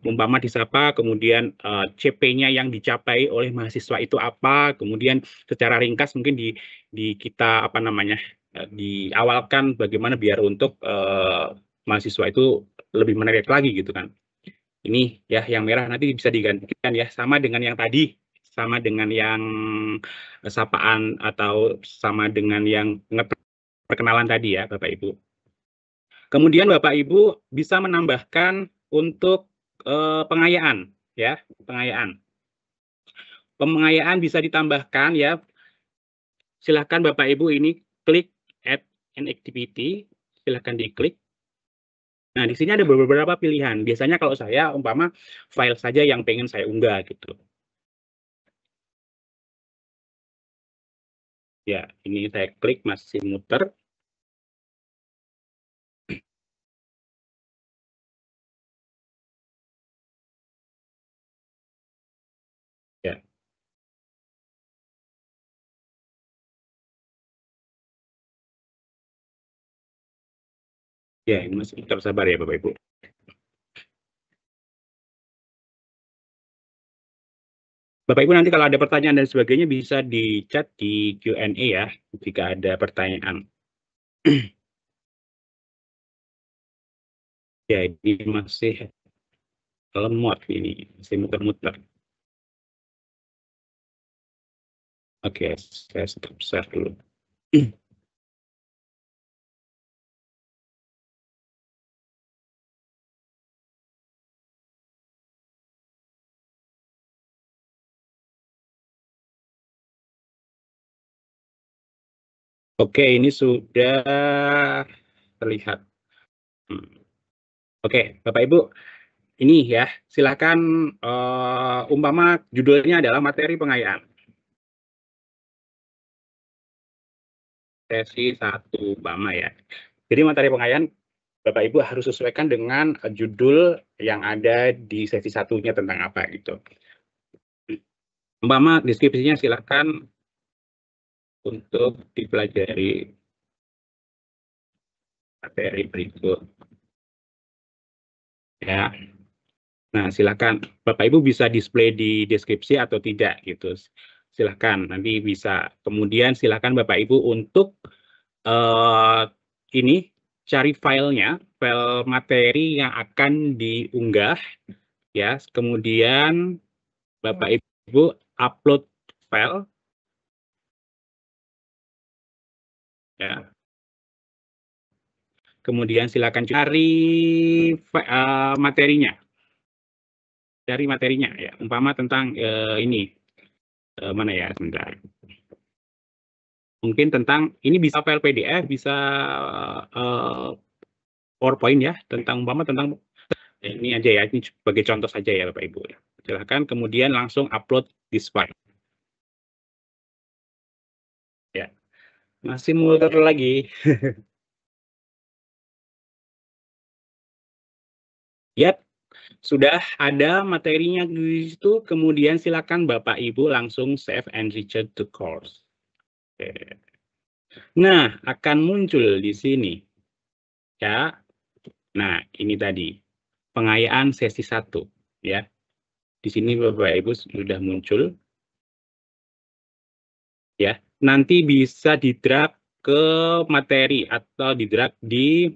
Umpama disapa, kemudian CP-nya yang dicapai oleh mahasiswa itu apa, kemudian secara ringkas mungkin di kita apa namanya, diawalkan bagaimana biar untuk mahasiswa itu lebih menarik lagi gitu kan. Ini ya yang merah nanti bisa digantikan ya, sama dengan yang tadi, sama dengan yang sapaan atau sama dengan yang perkenalan tadi ya Bapak Ibu. Kemudian Bapak Ibu bisa menambahkan untuk pengayaan ya, pengayaan. Pengayaan bisa ditambahkan ya. Silahkan Bapak Ibu ini klik add an activity, silahkan diklik. Nah, di sini ada beberapa pilihan. Biasanya kalau saya umpama file saja yang pengen saya unggah gitu. Ya, ini saya klik masih muter. Ya. Ya, ini masih tetap sabar ya Bapak Ibu. Bapak Ibu nanti kalau ada pertanyaan dan sebagainya bisa di chat di Q&A ya, jika ada pertanyaan. Ya, ini masih lemot ini, masih muter-muter. Oke, saya stop share dulu. Oke, ini sudah terlihat. Oke, Bapak Ibu, ini ya, silakan umpama judulnya adalah materi pengayaan. Sesi 1 umpama ya. Jadi materi pengayaan Bapak Ibu harus sesuaikan dengan judul yang ada di sesi satunya tentang apa gitu. Umpama deskripsinya silakan untuk dipelajari materi berikut. Ya. Nah, silakan Bapak Ibu bisa display di deskripsi atau tidak gitu. Silakan nanti bisa. Kemudian silakan Bapak Ibu untuk ini cari filenya, file materi yang akan diunggah ya. Kemudian Bapak Ibu upload file ya. Kemudian silakan cari materinya. Cari materinya ya. Umpama tentang ini mana ya sebentar. Mungkin tentang ini bisa file PDF, bisa PowerPoint ya, tentang umpama tentang ini aja ya, ini sebagai contoh saja ya Bapak Ibu. Silakan kemudian langsung upload this file. Ya, masih muter lagi. Yap, sudah ada materinya di situ. Kemudian silakan Bapak Ibu langsung save and return to course. Oke. Nah, akan muncul di sini. Ya. Nah, ini tadi. pengayaan sesi 1 ya. Di sini Bapak Ibu sudah muncul. Ya, nanti bisa di-drag ke materi atau di-drag di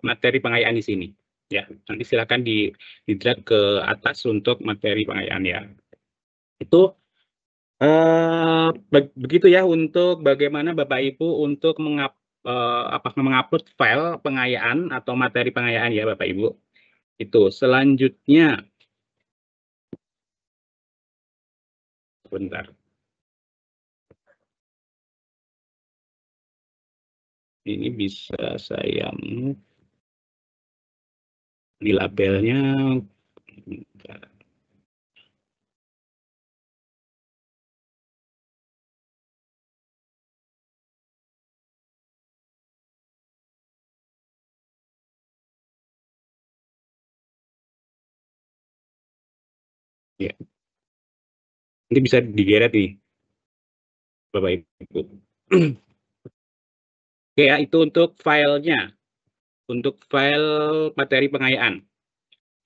materi pengayaan di sini. Ya, nanti silakan di-drag ke atas untuk materi pengayaan ya. Itu begitu ya untuk bagaimana Bapak Ibu untuk mengupload file pengayaan atau materi pengayaan ya Bapak Ibu. Itu selanjutnya, bentar. Ini bisa saya di labelnya. Bentar. Ya. Nanti bisa digeret nih, Bapak Ibu. Oke ya, itu untuk filenya, untuk file materi pengayaan.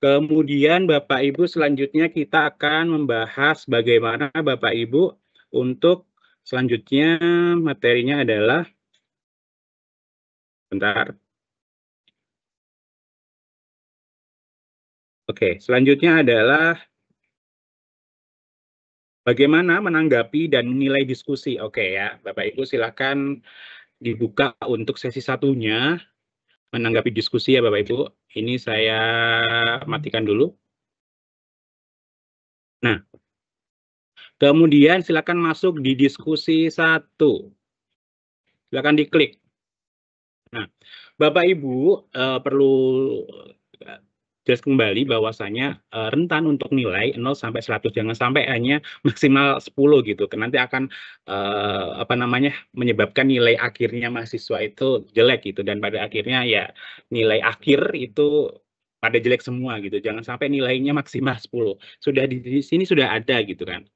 Kemudian Bapak Ibu selanjutnya kita akan membahas bagaimana Bapak Ibu untuk selanjutnya materinya adalah, bentar. Oke, selanjutnya adalah bagaimana menanggapi dan menilai diskusi. Oke ya, Bapak Ibu silakan dibuka untuk sesi satunya, menanggapi diskusi ya Bapak Ibu. Ini saya matikan dulu. Nah, kemudian silakan masuk di diskusi 1. Silakan diklik. Nah, Bapak Ibu perlu jelas kembali bahwasanya rentan untuk nilai 0 sampai 100, jangan sampai hanya maksimal 10 gitu. Nanti akan menyebabkan nilai akhirnya mahasiswa itu jelek gitu, dan pada akhirnya ya nilai akhir itu pada jelek semua gitu. Jangan sampai nilainya maksimal 10. Sudah di sini sudah ada gitu kan.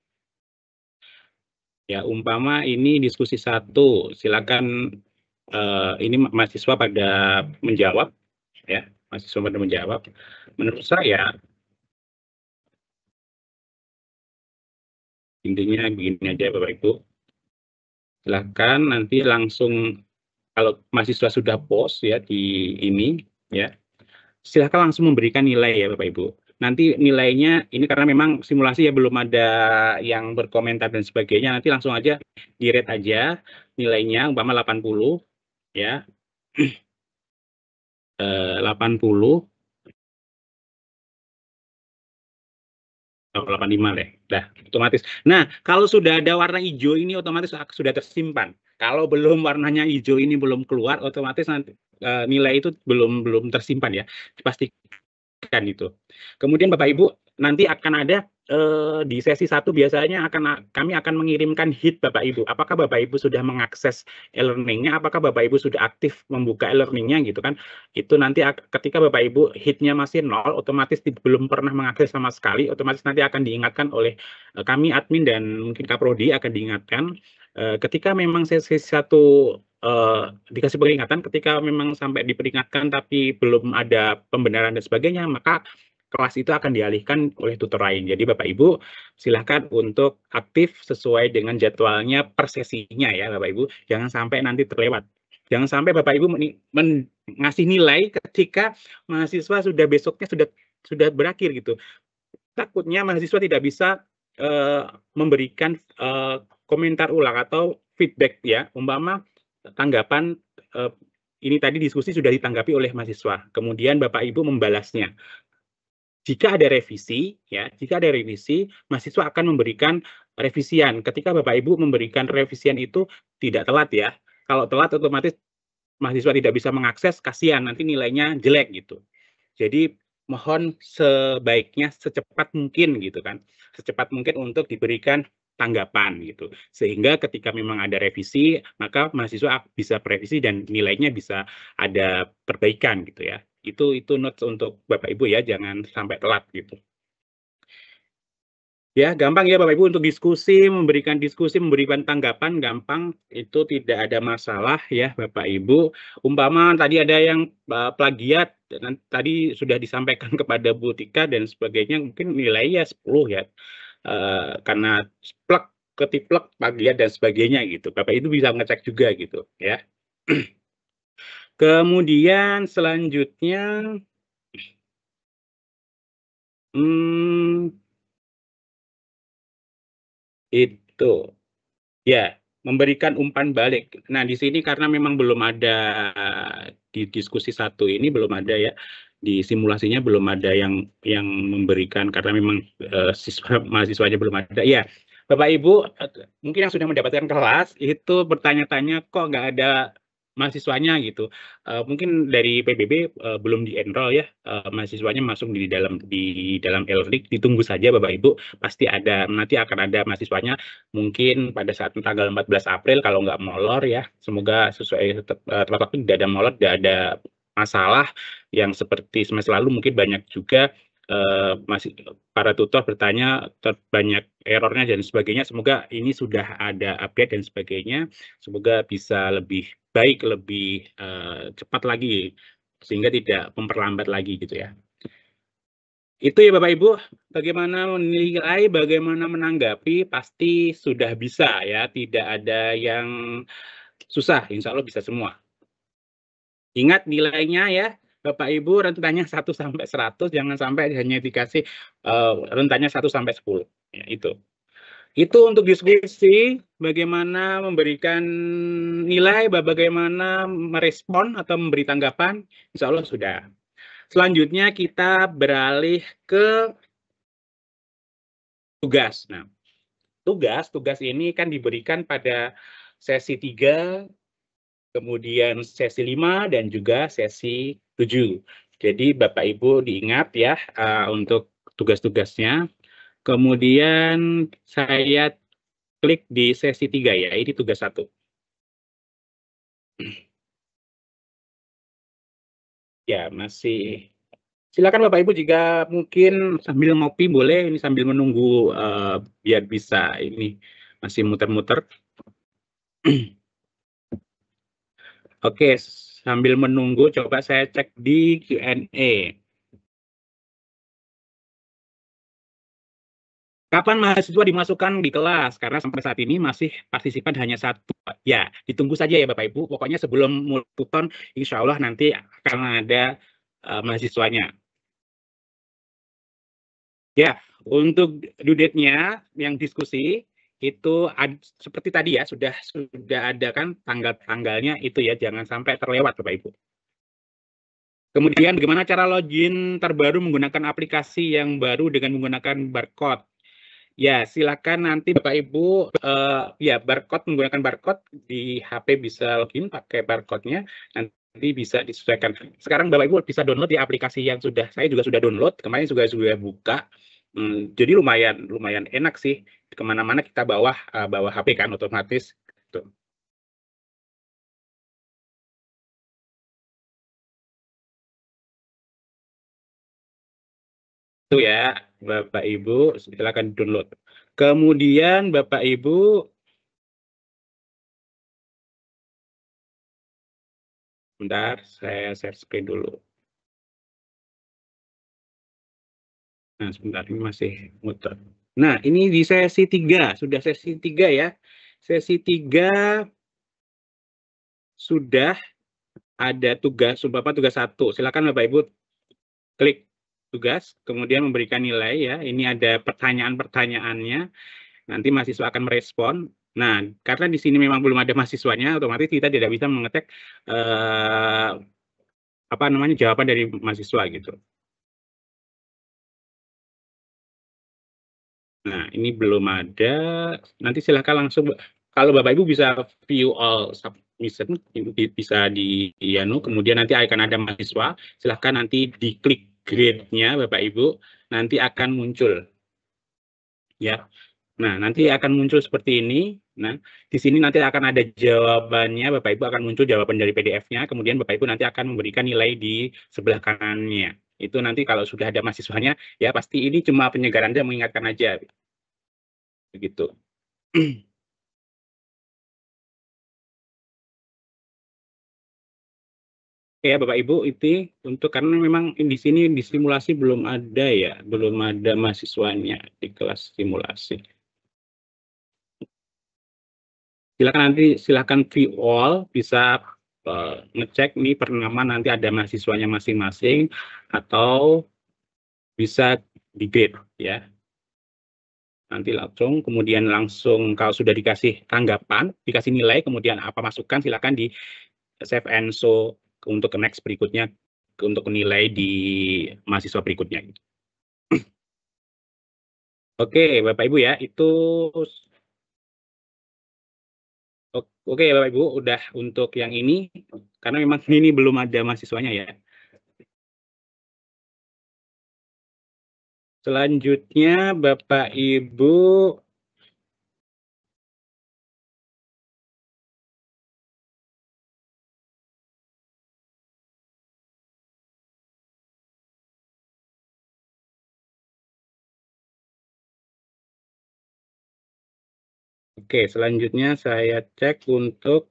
Ya, umpama ini diskusi 1, silakan ini mahasiswa pada menjawab ya, mahasiswa pada menjawab. Menurut saya intinya begini aja Bapak Ibu. Silakan nanti langsung, kalau mahasiswa sudah post ya di ini ya, silakan langsung memberikan nilai ya Bapak Ibu. Nanti nilainya ini karena memang simulasi ya belum ada yang berkomentar dan sebagainya, nanti langsung aja di-rate aja nilainya umpama 80 ya. 80 85 deh, dah otomatis. Nah, kalau sudah ada warna hijau ini otomatis sudah tersimpan. Kalau belum warnanya hijau ini belum keluar, otomatis nanti nilai itu belum tersimpan ya, dipastikan itu. Kemudian Bapak Ibu nanti akan ada di sesi 1 biasanya kami akan mengirimkan hit Bapak Ibu. Apakah Bapak Ibu sudah mengakses e-learning-nya? Apakah Bapak Ibu sudah aktif membuka e-learning-nya gitu kan? Itu nanti ketika Bapak Ibu hit-nya masih 0, otomatis belum pernah mengakses sama sekali, otomatis nanti akan diingatkan oleh kami admin dan mungkin Kaprodi akan diingatkan ketika memang sesi 1 dikasih peringatan, ketika memang sampai diperingatkan tapi belum ada pembenaran dan sebagainya, maka kelas itu akan dialihkan oleh tutor lain. Jadi Bapak Ibu silahkan untuk aktif sesuai dengan jadwalnya per sesinya ya Bapak Ibu. Jangan sampai nanti terlewat. Jangan sampai Bapak Ibu ngasih nilai ketika mahasiswa sudah besoknya sudah berakhir gitu. Takutnya mahasiswa tidak bisa memberikan komentar ulang atau feedback ya. Umpama tanggapan ini tadi diskusi sudah ditanggapi oleh mahasiswa. Kemudian Bapak Ibu membalasnya. Jika ada revisi, ya, mahasiswa akan memberikan revisian. Ketika Bapak Ibu memberikan revisian itu tidak telat ya. Kalau telat otomatis mahasiswa tidak bisa mengakses, kasihan nanti nilainya jelek gitu. Jadi mohon sebaiknya secepat mungkin gitu kan. Secepat mungkin untuk diberikan tanggapan gitu. Sehingga ketika memang ada revisi, maka mahasiswa bisa merevisi dan nilainya bisa ada perbaikan gitu ya. Itu notes untuk Bapak Ibu ya, jangan sampai telat gitu. Ya, gampang ya Bapak Ibu untuk memberikan tanggapan gampang, itu tidak ada masalah ya Bapak Ibu. Umpama tadi ada yang plagiat dan tadi sudah disampaikan kepada Bu Tika dan sebagainya, mungkin nilainya 10 ya. Karena plek, ketiplek, plagiat dan sebagainya gitu. Bapak itu bisa ngecek juga gitu ya. Kemudian selanjutnya itu ya, memberikan umpan balik. Nah, di sini karena memang belum ada di diskusi satu ini belum ada ya, di simulasinya belum ada yang memberikan karena memang mahasiswanya belum ada. Ya, Bapak Ibu mungkin yang sudah mendapatkan kelas itu bertanya-tanya kok nggak ada mahasiswanya gitu. Mungkin dari PBB belum di-enroll ya, mahasiswanya masuk di dalam LRIC. Ditunggu saja Bapak Ibu, pasti ada, nanti akan ada mahasiswanya mungkin pada saat tanggal 14 April kalau nggak molor ya, semoga sesuai tepat waktu, tidak ada molor, tidak ada masalah yang seperti semester lalu. Mungkin banyak juga masih para tutor bertanya banyak errornya dan sebagainya. Semoga ini sudah ada update dan sebagainya, semoga bisa lebih baik, lebih cepat lagi sehingga tidak memperlambat lagi gitu ya. Itu ya Bapak Ibu, bagaimana menilai, bagaimana menanggapi, pasti sudah bisa ya, tidak ada yang susah, insya Allah bisa semua. Ingat nilainya ya, Bapak Ibu, rentannya 1 sampai 100, jangan sampai hanya dikasih rentannya 1 sampai 10. Ya, itu. Itu untuk diskusi bagaimana memberikan nilai, bagaimana merespon atau memberi tanggapan, insya Allah sudah. Selanjutnya kita beralih ke tugas. Nah, tugas ini kan diberikan pada sesi 3, kemudian sesi 5, dan juga sesi 7. Jadi Bapak Ibu diingat ya untuk tugas-tugasnya. Kemudian saya klik di sesi 3 ya, ini tugas 1. Ya, masih. Silakan Bapak Ibu jika mungkin sambil ngopi boleh, ini sambil menunggu biar bisa ini masih muter-muter. Oke, sambil menunggu coba saya cek di Q&A. Kapan mahasiswa dimasukkan di kelas? Karena sampai saat ini masih partisipan hanya 1. Ya, ditunggu saja ya Bapak Ibu. Pokoknya sebelum multuton, insya Allah nanti akan ada mahasiswanya. Ya, untuk due date-nya yang diskusi itu seperti tadi ya, sudah ada kan tanggal-tanggalnya itu ya, jangan sampai terlewat Bapak Ibu. Kemudian bagaimana cara login terbaru menggunakan aplikasi yang baru dengan menggunakan barcode? Ya, silakan nanti Bapak Ibu ya menggunakan barcode di HP bisa login pakai barcode-nya, nanti bisa disesuaikan. Sekarang Bapak Ibu bisa download di aplikasi yang saya juga sudah download, kemarin juga sudah buka. Jadi lumayan enak sih, kemana-mana kita bawa HP kan otomatis. Gitu. Itu ya Bapak Ibu, silakan download. Kemudian Bapak Ibu, bentar saya share screen dulu. Nah, sebentar ini masih muter. Nah, ini di sesi 3, sudah sesi 3 ya. Sesi 3 sudah ada tugas, Bapak tugas 1. Silakan Bapak Ibu klik tugas, kemudian memberikan nilai ya. Ini ada pertanyaan-pertanyaannya. Nanti mahasiswa akan merespon. Nah, karena di sini memang belum ada mahasiswanya, otomatis kita tidak bisa mengetek jawaban dari mahasiswa gitu. Nah, ini belum ada. Nanti silakan langsung, kalau Bapak Ibu bisa view all submission, bisa di kemudian nanti akan ada mahasiswa, silakan nanti diklik grade-nya Bapak Ibu, nanti akan muncul. Ya. Nah, nanti akan muncul seperti ini. Nah, di sini nanti akan ada jawabannya, Bapak Ibu akan muncul jawaban dari PDF-nya, kemudian Bapak Ibu nanti akan memberikan nilai di sebelah kanannya. Itu nanti kalau sudah ada mahasiswanya, ya pasti ini cuma penyegaran aja, mengingatkan aja. Begitu. Ya, Bapak Ibu, itu untuk karena memang di sini di simulasi belum ada ya, belum ada mahasiswanya di kelas simulasi. Silakan view all, bisa ngecek nih per nama nanti ada mahasiswanya masing-masing atau bisa di grade ya. Nanti kemudian langsung kalau sudah dikasih tanggapan, dikasih nilai, kemudian apa masukan silakan di save and show untuk ke next berikutnya untuk nilai di mahasiswa berikutnya. Oke, Bapak Ibu ya, itu oke Bapak Ibu udah untuk yang ini karena memang ini belum ada mahasiswanya ya. Selanjutnya Bapak Ibu oke, selanjutnya saya cek untuk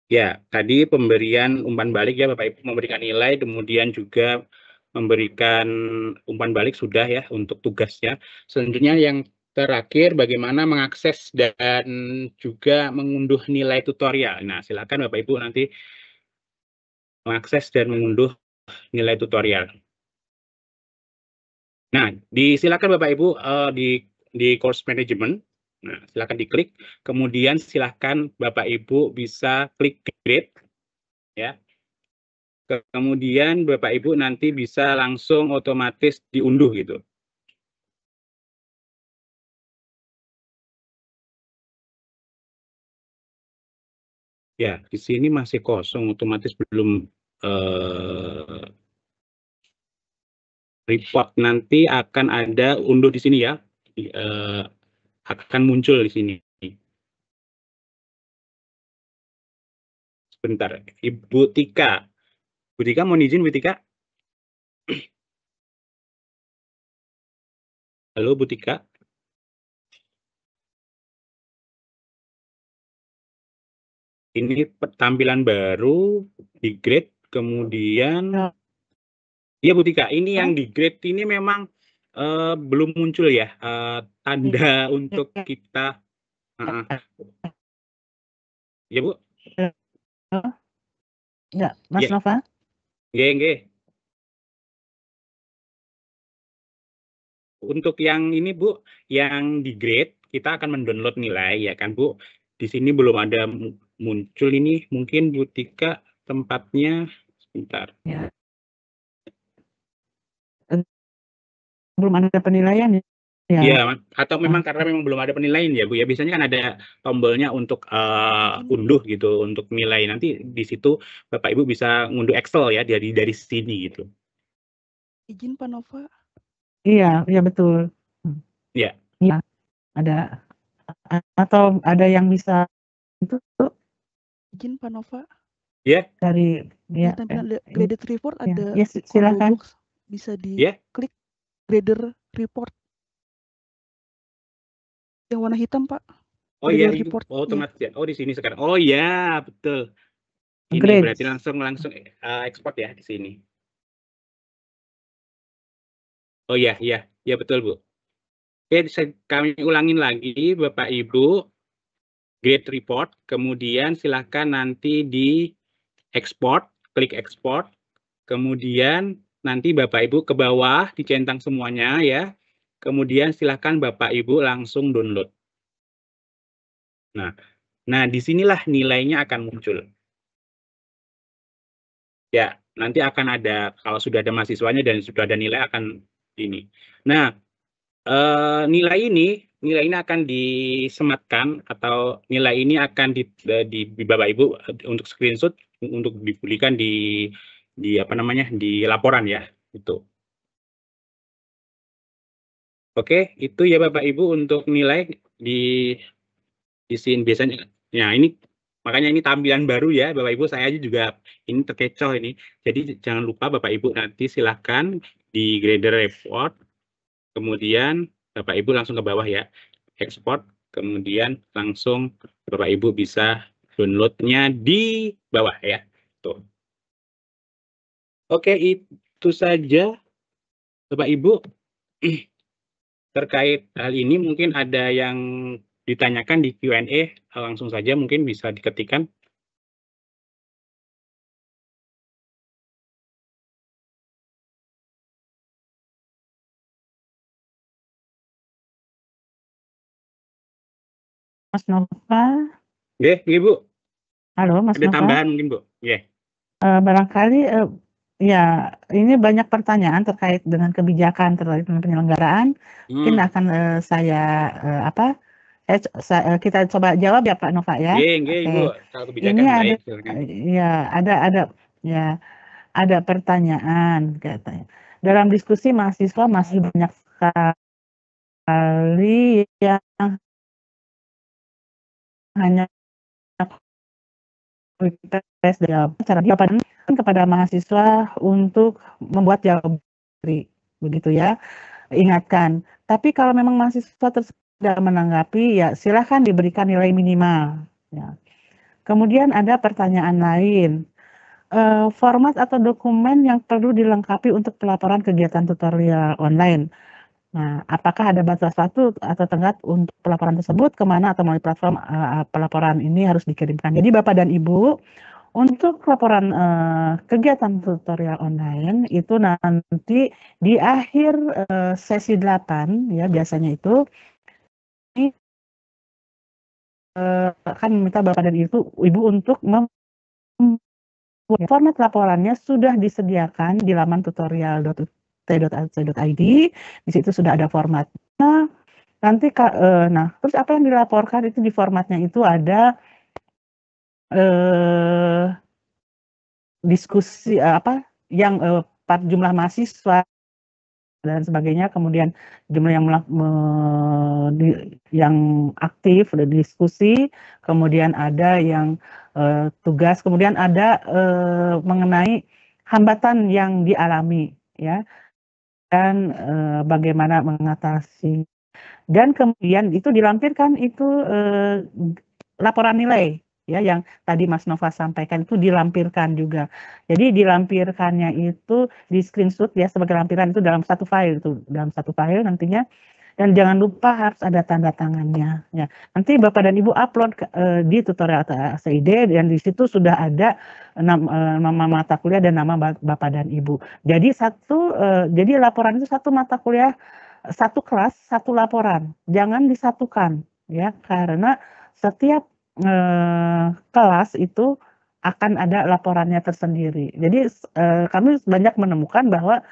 ya, tadi pemberian umpan balik ya Bapak Ibu, memberikan nilai, kemudian juga memberikan umpan balik sudah ya untuk tugasnya. Selanjutnya yang terakhir bagaimana mengakses dan juga mengunduh nilai tutorial. Nah, silakan Bapak Ibu nanti mengakses dan mengunduh nilai tutorial. Nah, silakan Bapak Ibu di course management. Nah, silakan diklik. Kemudian silakan Bapak Ibu bisa klik grade ya. Kemudian Bapak Ibu nanti bisa langsung otomatis diunduh gitu. Ya, di sini masih kosong, otomatis belum report. Nanti akan ada unduh di sini ya, akan muncul di sini. Sebentar, Ibu Tika. Bu Tika mau izin, Bu Tika? Halo, Bu Tika. Ini tampilan baru di grade, kemudian ya Bu Tika, ini yang di grade ini memang belum muncul ya tanda untuk kita. Ya Bu. Ya, Mas Ya. Nova. Nggih. Untuk yang ini Bu, yang di grade kita akan mendownload nilai ya kan Bu. Di sini belum ada muncul ini, mungkin Bu Tika tempatnya sebentar. Ya. Belum ada penilaian ya. Iya, atau memang karena memang belum ada penilaian ya Bu ya. Biasanya kan ada tombolnya untuk unduh gitu, untuk nilai. Nanti di situ Bapak Ibu bisa ngunduh Excel ya dari sini gitu. Izin Pak Nova. Iya betul. Iya. Iya, ada atau ada yang bisa itu Izin Pak Nova. Ya. Dari Di tampilan graded report ada silakan. box, bisa diklik grader report. Yang warna hitam, Pak. Oh iya, report. otomatis ya. Oh di sini sekarang. Oh ya, betul. Ini Grades. berarti langsung ekspor ya di sini. Oh iya, betul Bu. Oke, kami ulangin lagi Bapak Ibu. Grade report, kemudian silakan nanti di ekspor, klik ekspor. Kemudian nanti Bapak Ibu ke bawah dicentang semuanya ya. Kemudian silakan Bapak Ibu langsung download. Nah disinilah nilainya akan muncul. Ya, nanti akan ada kalau sudah ada mahasiswanya dan sudah ada nilai akan ini. Nah, nilai ini akan disematkan atau nilai ini akan di Bapak Ibu untuk screenshot untuk diberikan di apa namanya di laporan ya itu. Oke, itu ya Bapak Ibu untuk nilai di sini biasanya. Ya ini makanya ini tampilan baru ya Bapak Ibu, saya aja juga ini terkecoh ini. Jadi jangan lupa Bapak Ibu nanti silahkan di grader report, kemudian Bapak Ibu langsung ke bawah ya, ekspor, kemudian langsung Bapak Ibu bisa Downloadnya di bawah ya. Tuh. Oke, itu saja Bapak Ibu. Terkait hal ini mungkin ada yang ditanyakan di Q&A, langsung saja mungkin bisa diketikkan. Mas Nova, Oke, Ibu. halo Mas Ada Nova. tambahan mungkin, Bu? Ya. Barangkali ya ini banyak pertanyaan terkait dengan kebijakan terkait dengan penyelenggaraan. Mungkin akan kita coba jawab ya Pak Nova ya. Nggih, Oke. Ibu. Kalau kebijakan Ini ada baik, silakan. ya ada pertanyaan katanya. Dalam diskusi mahasiswa masih banyak sekali yang hanya tes cara jawaban kepada mahasiswa untuk membuat jawaban begitu ya. Ingatkan, tapi kalau memang mahasiswa tersebut tidak menanggapi, ya silahkan diberikan nilai minimal. Ya. Kemudian ada pertanyaan lain, format atau dokumen yang perlu dilengkapi untuk pelaporan kegiatan tutorial online. Nah, apakah ada batas waktu atau tenggat untuk pelaporan tersebut, kemana atau melalui platform pelaporan ini harus dikirimkan. Jadi Bapak dan Ibu, untuk laporan kegiatan tutorial online itu nanti di akhir sesi 8 ya biasanya itu ini akan meminta Bapak dan Ibu untuk format laporannya sudah disediakan di laman tutorial.ut.ac.id. Di situ sudah ada formatnya. Nanti terus apa yang dilaporkan itu di formatnya itu ada diskusi yang jumlah mahasiswa dan sebagainya, kemudian jumlah yang aktif diskusi, kemudian ada yang tugas, kemudian ada mengenai hambatan yang dialami ya, dan bagaimana mengatasi, dan kemudian itu dilampirkan itu laporan nilai ya yang tadi Mas Nova sampaikan itu dilampirkan juga. Jadi dilampirkannya itu di screenshot ya sebagai lampiran itu dalam satu file nantinya, dan jangan lupa harus ada tanda tangannya ya. Nanti Bapak dan Ibu upload di tutorial ACID dan di situ sudah ada nama mata kuliah dan nama Bapak dan Ibu. Jadi jadi laporan itu satu mata kuliah, satu kelas, satu laporan. Jangan disatukan ya, karena setiap kelas itu akan ada laporannya tersendiri. Jadi kami banyak menemukan bahwa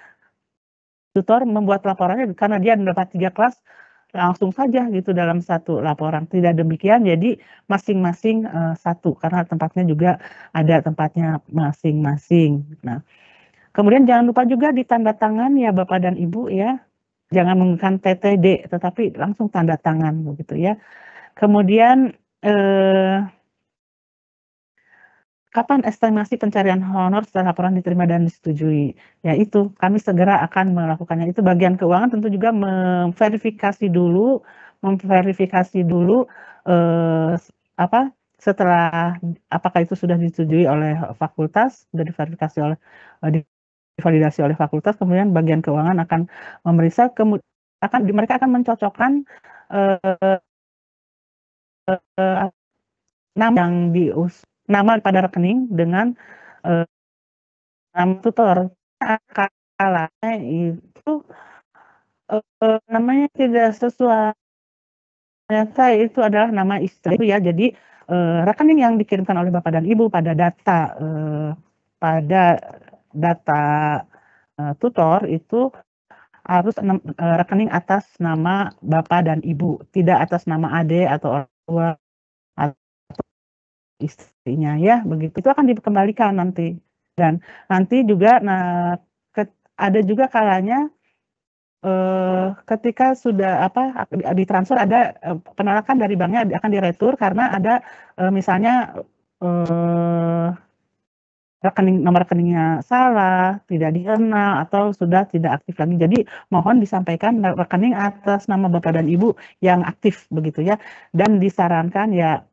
tutor membuat laporannya karena dia mendapat 3 kelas langsung saja gitu dalam satu laporan. Tidak demikian, jadi masing-masing satu karena tempatnya juga ada tempatnya masing-masing. Nah, kemudian jangan lupa juga ditanda tangan ya Bapak dan Ibu ya. Jangan menggunakan TTD tetapi langsung tanda tangan begitu ya. Kemudian kapan estimasi pencarian honor setelah laporan diterima dan disetujui? Ya itu, kami segera akan melakukannya. Itu bagian keuangan tentu juga memverifikasi dulu setelah apakah itu sudah disetujui oleh fakultas, sudah diverifikasi oleh divalidasi oleh fakultas, kemudian bagian keuangan akan memeriksa, mereka akan mencocokkan nama pada rekening dengan nama tutor. Kalanya itu namanya tidak sesuai, ternyata itu adalah nama istri ya. Jadi rekening yang dikirimkan oleh Bapak dan Ibu pada data tutor itu harus rekening atas nama Bapak dan Ibu, tidak atas nama adik atau orang tua atau istrinya ya, begitu. Itu akan dikembalikan nanti. Dan nanti juga ada juga kalanya ketika sudah ditransfer ada penolakan dari banknya akan diretur karena ada misalnya nomor rekeningnya salah, tidak dikenal atau sudah tidak aktif lagi. Jadi mohon disampaikan rekening atas nama Bapak dan Ibu yang aktif begitu ya. Dan disarankan ya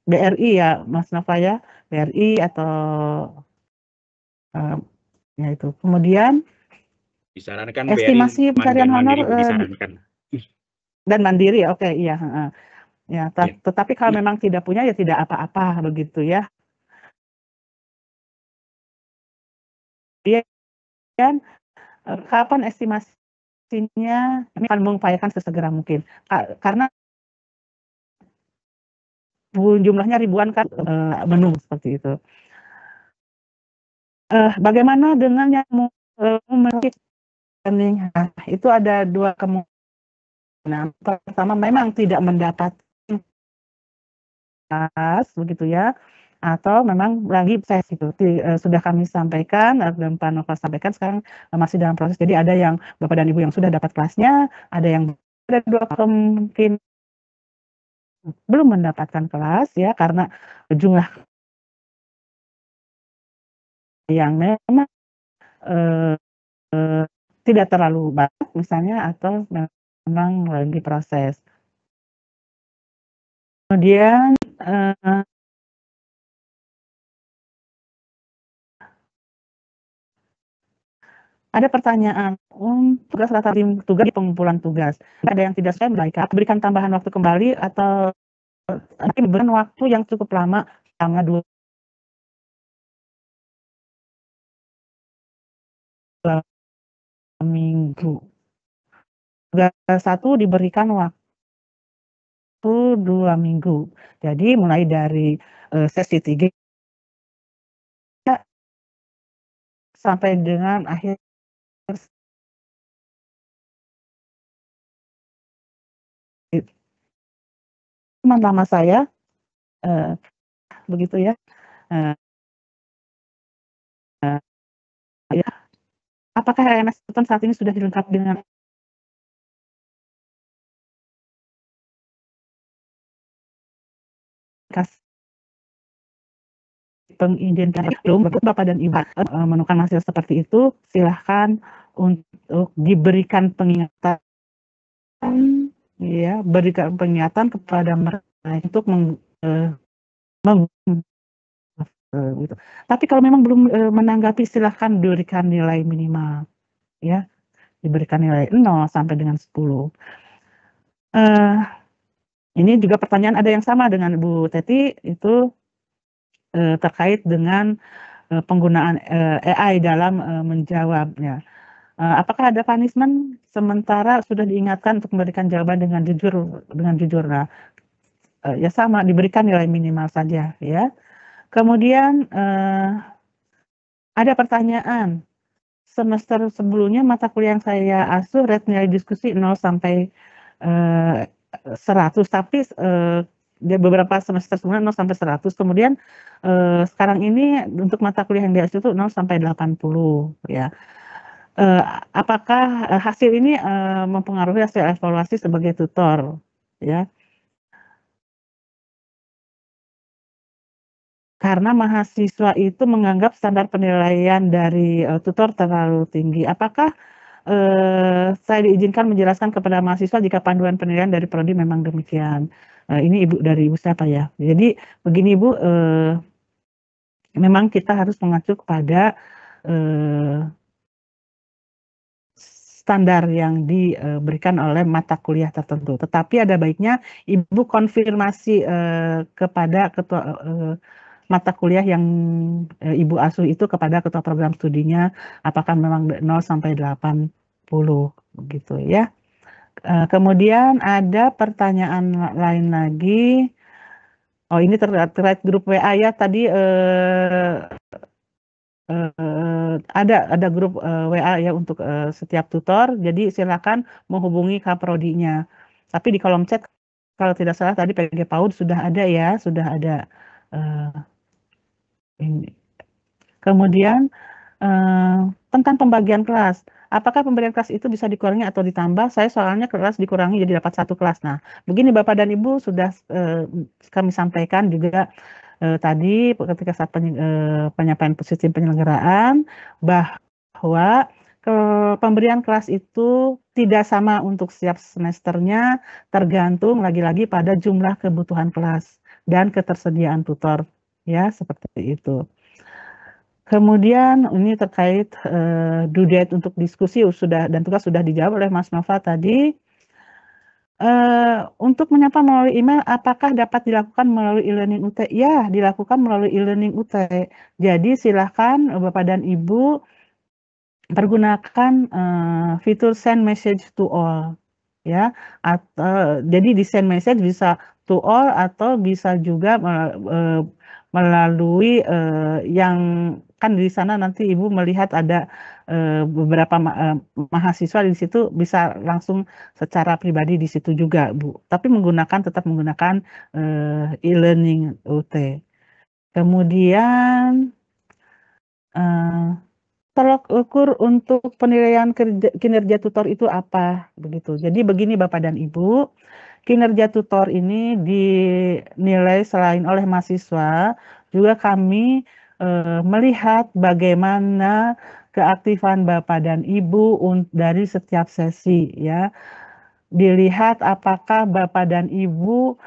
BRI ya, Mas Nova ya, BRI atau ya itu. Kemudian Disarankan estimasi BRI pencarian dan honor Mandiri Bu, disarankan. dan mandiri, oke iya. Ya, Ya. tetapi kalau memang tidak punya ya tidak apa-apa begitu ya. Kemudian kapan estimasinya ini akan mengupayakan sesegera mungkin karena jumlahnya ribuan kan menu seperti itu. Bagaimana dengan yang memiliki rekening? Nah, itu ada dua kemungkinan. Pertama memang tidak mendapat kelas begitu ya, atau memang lagi proses itu sudah kami sampaikan dan Pak Nova sampaikan sekarang masih dalam proses. Jadi ada yang Bapak dan Ibu yang sudah dapat kelasnya, ada yang ada dua kemungkinan belum mendapatkan kelas ya karena jumlah yang memang tidak terlalu banyak misalnya atau memang lagi proses. Kemudian ada pertanyaan tugas rata tim tugas di pengumpulan tugas. Ada yang tidak sesuai mereka berikan tambahan waktu kembali atau berikan waktu yang cukup lama selama 2 minggu. Tugas 1 diberikan waktu 2 minggu. Jadi mulai dari sesi 3 sampai dengan akhir teman lama saya begitu ya. Ya. Apakah LMS Tuton saat ini sudah dilengkapi dengan pengidentifikasi belum? Bapak dan Ibu menemukan hasil seperti itu, silahkan untuk diberikan pengingatan, ya, berikan pengingatan kepada mereka untuk gitu. Tapi kalau memang belum menanggapi, silahkan diberikan nilai minimal, ya, diberikan nilai 0 sampai dengan 10. Ini juga pertanyaan ada yang sama dengan Bu Teti itu terkait dengan penggunaan AI dalam menjawabnya. Apakah ada punishment sementara sudah diingatkan untuk memberikan jawaban dengan jujur? Nah, ya sama, diberikan nilai minimal saja ya. Kemudian ada pertanyaan, semester sebelumnya mata kuliah yang saya asuh rate nilai diskusi 0 sampai 100, tapi dia beberapa semester sebelumnya 0 sampai 100, kemudian sekarang ini untuk mata kuliah yang diasuh itu 0 sampai 80 ya. Apakah hasil ini mempengaruhi hasil evaluasi sebagai tutor ya? Karena mahasiswa itu menganggap standar penilaian dari tutor terlalu tinggi. Apakah saya diizinkan menjelaskan kepada mahasiswa jika panduan penilaian dari prodi memang demikian? Ini Ibu dari Ibu siapa ya? Jadi begini Ibu, memang kita harus mengacu kepada standar yang diberikan oleh mata kuliah tertentu. Tetapi ada baiknya Ibu konfirmasi kepada ketua mata kuliah yang Ibu asuh itu kepada ketua program studinya, apakah memang 0 sampai 80 begitu ya. Kemudian ada pertanyaan lain lagi. Oh, ini terkait grup WA ya tadi ada grup WA ya untuk setiap tutor, jadi silakan menghubungi kaprodinya. Tapi di kolom chat kalau tidak salah tadi PG PAUD sudah ada ya, sudah ada ini. Kemudian tentang pembagian kelas, apakah pemberian kelas itu bisa dikurangi atau ditambah? Saya soalnya kelas dikurangi jadi dapat 1 kelas. Nah, begini Bapak dan Ibu sudah kami sampaikan juga tadi ketika saat penyampaian sistem penyelenggaraan bahwa pemberian kelas itu tidak sama untuk setiap semesternya, tergantung lagi-lagi pada jumlah kebutuhan kelas. dan ketersediaan tutor, ya seperti itu. Kemudian ini terkait due date untuk diskusi sudah dan tugas sudah dijawab oleh Mas Nova tadi. Untuk menyapa melalui email, apakah dapat dilakukan melalui e-learning UT? Ya, dilakukan melalui e-learning UT. Jadi silahkan Bapak dan Ibu pergunakan fitur send message to all, ya. Jadi di send message bisa to all atau bisa juga melalui yang kan di sana nanti Ibu melihat ada beberapa mahasiswa di situ bisa langsung secara pribadi di situ juga, Bu. Tapi tetap menggunakan e-learning UT. Kemudian tolak ukur untuk penilaian kinerja tutor itu apa? Begitu. Jadi begini Bapak dan Ibu, kinerja tutor ini dinilai selain oleh mahasiswa, juga kami melihat bagaimana keaktifan Bapak dan Ibu dari setiap sesi, ya. Dilihat apakah Bapak dan Ibu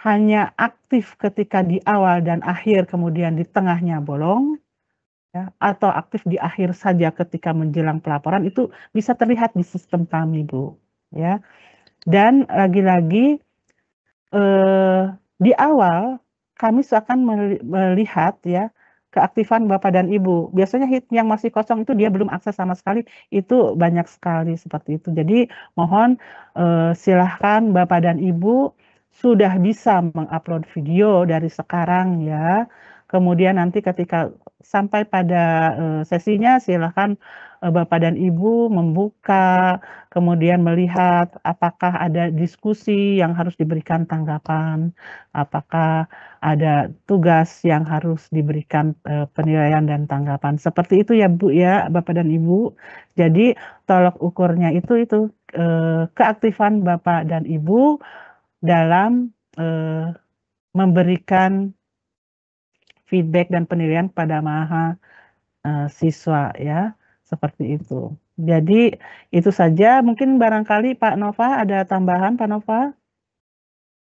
hanya aktif ketika di awal dan akhir, kemudian di tengahnya bolong, ya, atau aktif di akhir saja ketika menjelang pelaporan, itu bisa terlihat di sistem kami, Bu. Ya. Dan lagi-lagi di awal kami akan melihat ya keaktifan Bapak dan Ibu. Biasanya yang masih kosong itu dia belum akses sama sekali, itu banyak sekali seperti itu. Jadi mohon silahkan Bapak dan Ibu sudah bisa mengupload video dari sekarang ya. Kemudian nanti ketika sampai pada sesinya silahkan Bapak dan Ibu membuka, kemudian melihat apakah ada diskusi yang harus diberikan tanggapan, apakah ada tugas yang harus diberikan penilaian dan tanggapan. Seperti itu ya Bu ya, Bapak dan Ibu. Jadi tolak ukurnya itu keaktifan Bapak dan Ibu dalam memberikan feedback dan penilaian pada mahasiswa ya, seperti itu. Jadi itu saja, mungkin barangkali Pak Nova ada tambahan, Pak Nova?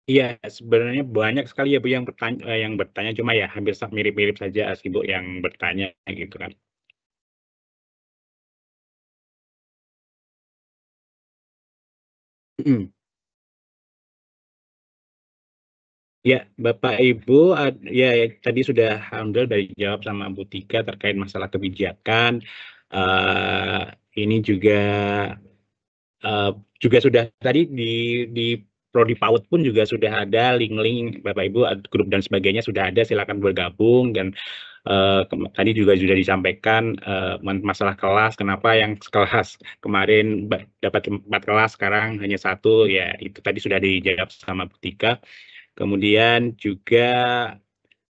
Iya, sebenarnya banyak sekali ya Bu yang bertanya, cuma ya hampir mirip-mirip saja sih Bu yang bertanya gitu kan. Ya, Bapak Ibu, ya tadi sudah alhamdulillah dijawab sama Bu Tika terkait masalah kebijakan. Ini juga sudah tadi di Prodi PAUD pun juga sudah ada link-link Bapak Ibu, grup dan sebagainya sudah ada, silakan bergabung. Dan tadi juga sudah disampaikan masalah kelas, kenapa yang kelas kemarin dapat 4 kelas sekarang hanya 1, ya itu tadi sudah dijawab sama Bu Tika. Kemudian juga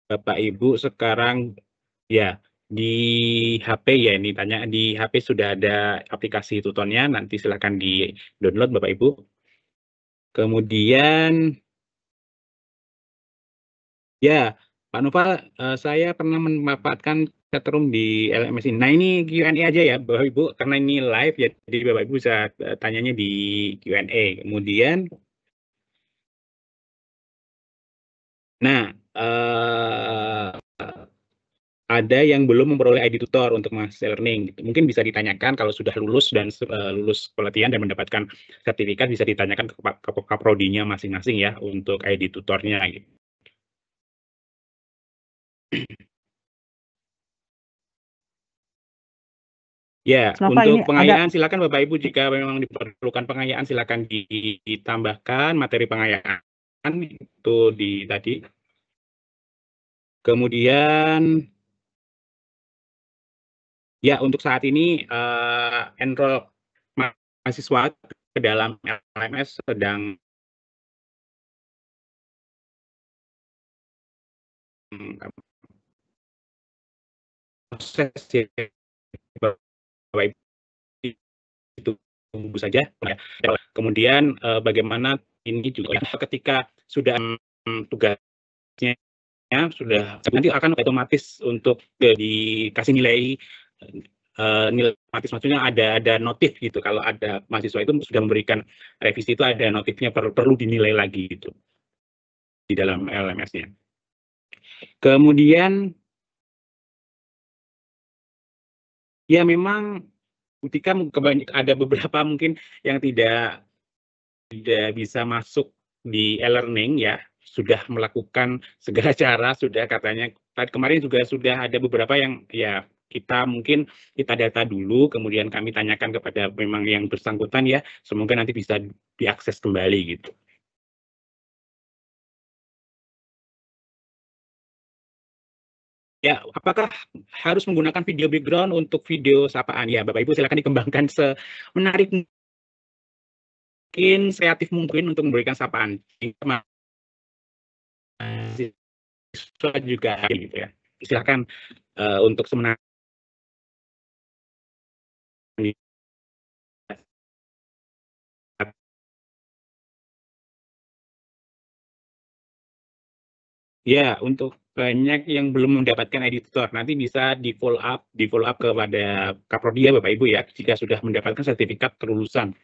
Bapak Ibu sekarang ya di HP ya, ini tanya di HP sudah ada aplikasi tutornya, nanti silahkan di-download Bapak Ibu. Kemudian ya Pak Nova, saya pernah memanfaatkan chatroom di LMS ini. Nah ini Q&A aja ya Bapak Ibu, karena ini live ya, jadi Bapak Ibu bisa tanyanya di Q&A. Kemudian nah ada yang belum memperoleh ID tutor untuk Mas Learning. Mungkin bisa ditanyakan kalau sudah lulus dan lulus pelatihan dan mendapatkan sertifikat, bisa ditanyakan ke kaprodinya masing-masing ya untuk ID tutornya. Gitu. Ya, untuk pengayaan silakan Bapak Ibu, jika memang diperlukan pengayaan silakan ditambahkan materi pengayaan itu di tadi. Kemudian ya untuk saat ini enroll mahasiswa ke dalam LMS sedang proses ya, Bapak itu tunggu saja. Kemudian bagaimana ini juga ketika sudah tugasnya sudah nanti akan otomatis untuk dikasih nilai otomatis, maksudnya ada notif gitu, kalau ada mahasiswa itu sudah memberikan revisi itu ada notifnya perlu dinilai lagi gitu. di dalam LMS-nya. Kemudian ya memang ketika ada beberapa mungkin yang tidak bisa masuk di e-learning ya, sudah melakukan segala cara, sudah katanya kemarin juga sudah ada beberapa yang ya kita mungkin kita data dulu, kemudian kami tanyakan kepada memang yang bersangkutan ya, semoga nanti bisa diakses kembali gitu. Ya, apakah harus menggunakan video background untuk video sapaan? Ya, Bapak Ibu silakan dikembangkan semenarik mungkin, kreatif mungkin untuk memberikan sapaan. Siswa juga gitu ya. Silakan untuk semenarik. Ya, untuk banyak yang belum mendapatkan ID tutor, nanti bisa di follow up kepada Kaprodi ya Bapak Ibu ya, jika sudah mendapatkan sertifikat kelulusan.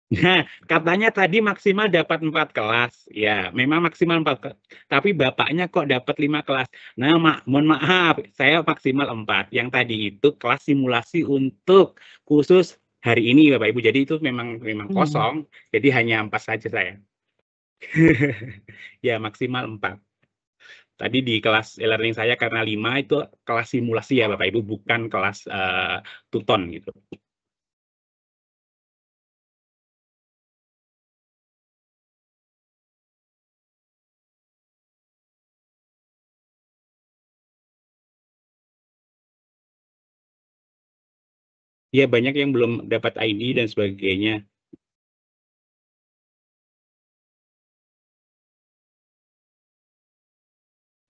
Nah, katanya tadi maksimal dapat 4 kelas. Ya, memang maksimal 4 kelas. Tapi bapaknya kok dapat 5 kelas. Nah, mohon maaf, saya maksimal 4. Yang tadi itu kelas simulasi untuk khusus hari ini Bapak Ibu. Jadi itu memang kosong. Jadi hanya 4 saja saya. Ya, maksimal 4. Tadi di kelas e-learning saya karena 5 itu kelas simulasi ya Bapak Ibu, bukan kelas tuton gitu. Ya, banyak yang belum dapat ID dan sebagainya.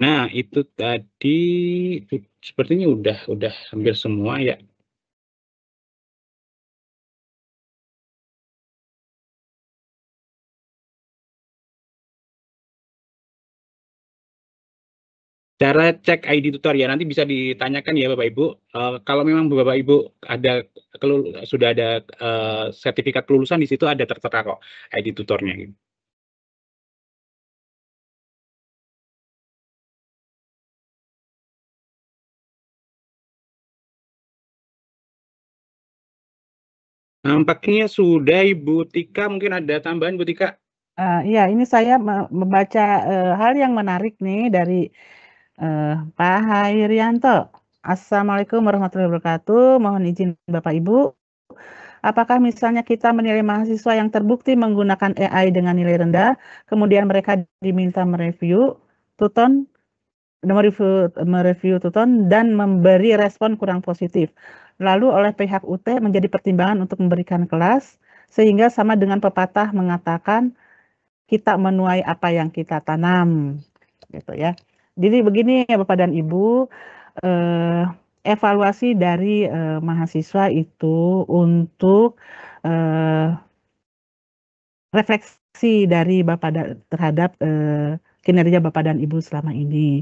Nah, itu tadi sepertinya udah hampir semua ya. Cara cek ID tutor ya nanti bisa ditanyakan ya Bapak Ibu. Kalau memang Bapak Ibu sudah ada sertifikat kelulusan di situ ada tertera kok ID tutornya gitu. Nampaknya sudah Ibu Tika, mungkin ada tambahan Bu Tika? Iya, ini saya membaca hal yang menarik nih dari Pak Hairianto. Assalamualaikum warahmatullahi wabarakatuh. Mohon izin Bapak Ibu. Apakah misalnya kita menilai mahasiswa yang terbukti menggunakan AI dengan nilai rendah, kemudian mereka diminta mereview tuton dan memberi respon kurang positif. Lalu oleh pihak UT menjadi pertimbangan untuk memberikan kelas, sehingga sama dengan pepatah mengatakan kita menuai apa yang kita tanam, gitu ya. Jadi begini ya Bapak dan Ibu, evaluasi dari mahasiswa itu untuk refleksi dari Bapak terhadap kinerja Bapak dan Ibu selama ini.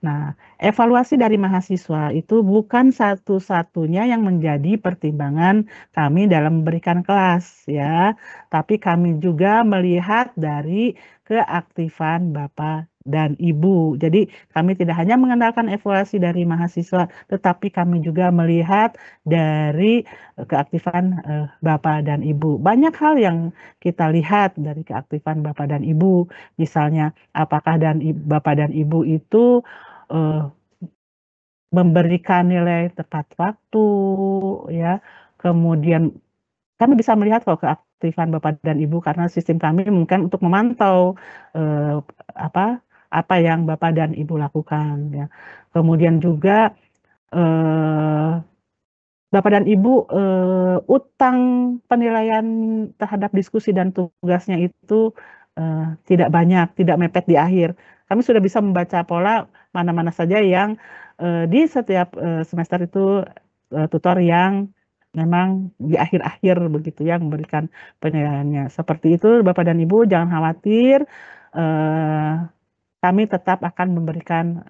Nah, evaluasi dari mahasiswa itu bukan satu-satunya yang menjadi pertimbangan kami dalam memberikan kelas ya, tapi kami juga melihat dari keaktifan Bapak dan Ibu. Jadi kami tidak hanya mengandalkan evaluasi dari mahasiswa, tetapi kami juga melihat dari keaktifan Bapak dan Ibu. Banyak hal yang kita lihat dari keaktifan Bapak dan Ibu, misalnya apakah Bapak dan Ibu itu memberikan nilai tepat waktu, ya. Kemudian kami bisa melihat kalau keaktifan Bapak dan Ibu karena sistem kami mungkin untuk memantau apa yang Bapak dan Ibu lakukan, ya. Kemudian juga Bapak dan Ibu utang penilaian terhadap diskusi dan tugasnya itu tidak banyak, tidak mepet di akhir. Kami sudah bisa membaca pola mana-mana saja yang di setiap semester itu tutor yang memang di akhir-akhir begitu ya memberikan penilaiannya. Seperti itu Bapak dan Ibu jangan khawatir, kami tetap akan memberikan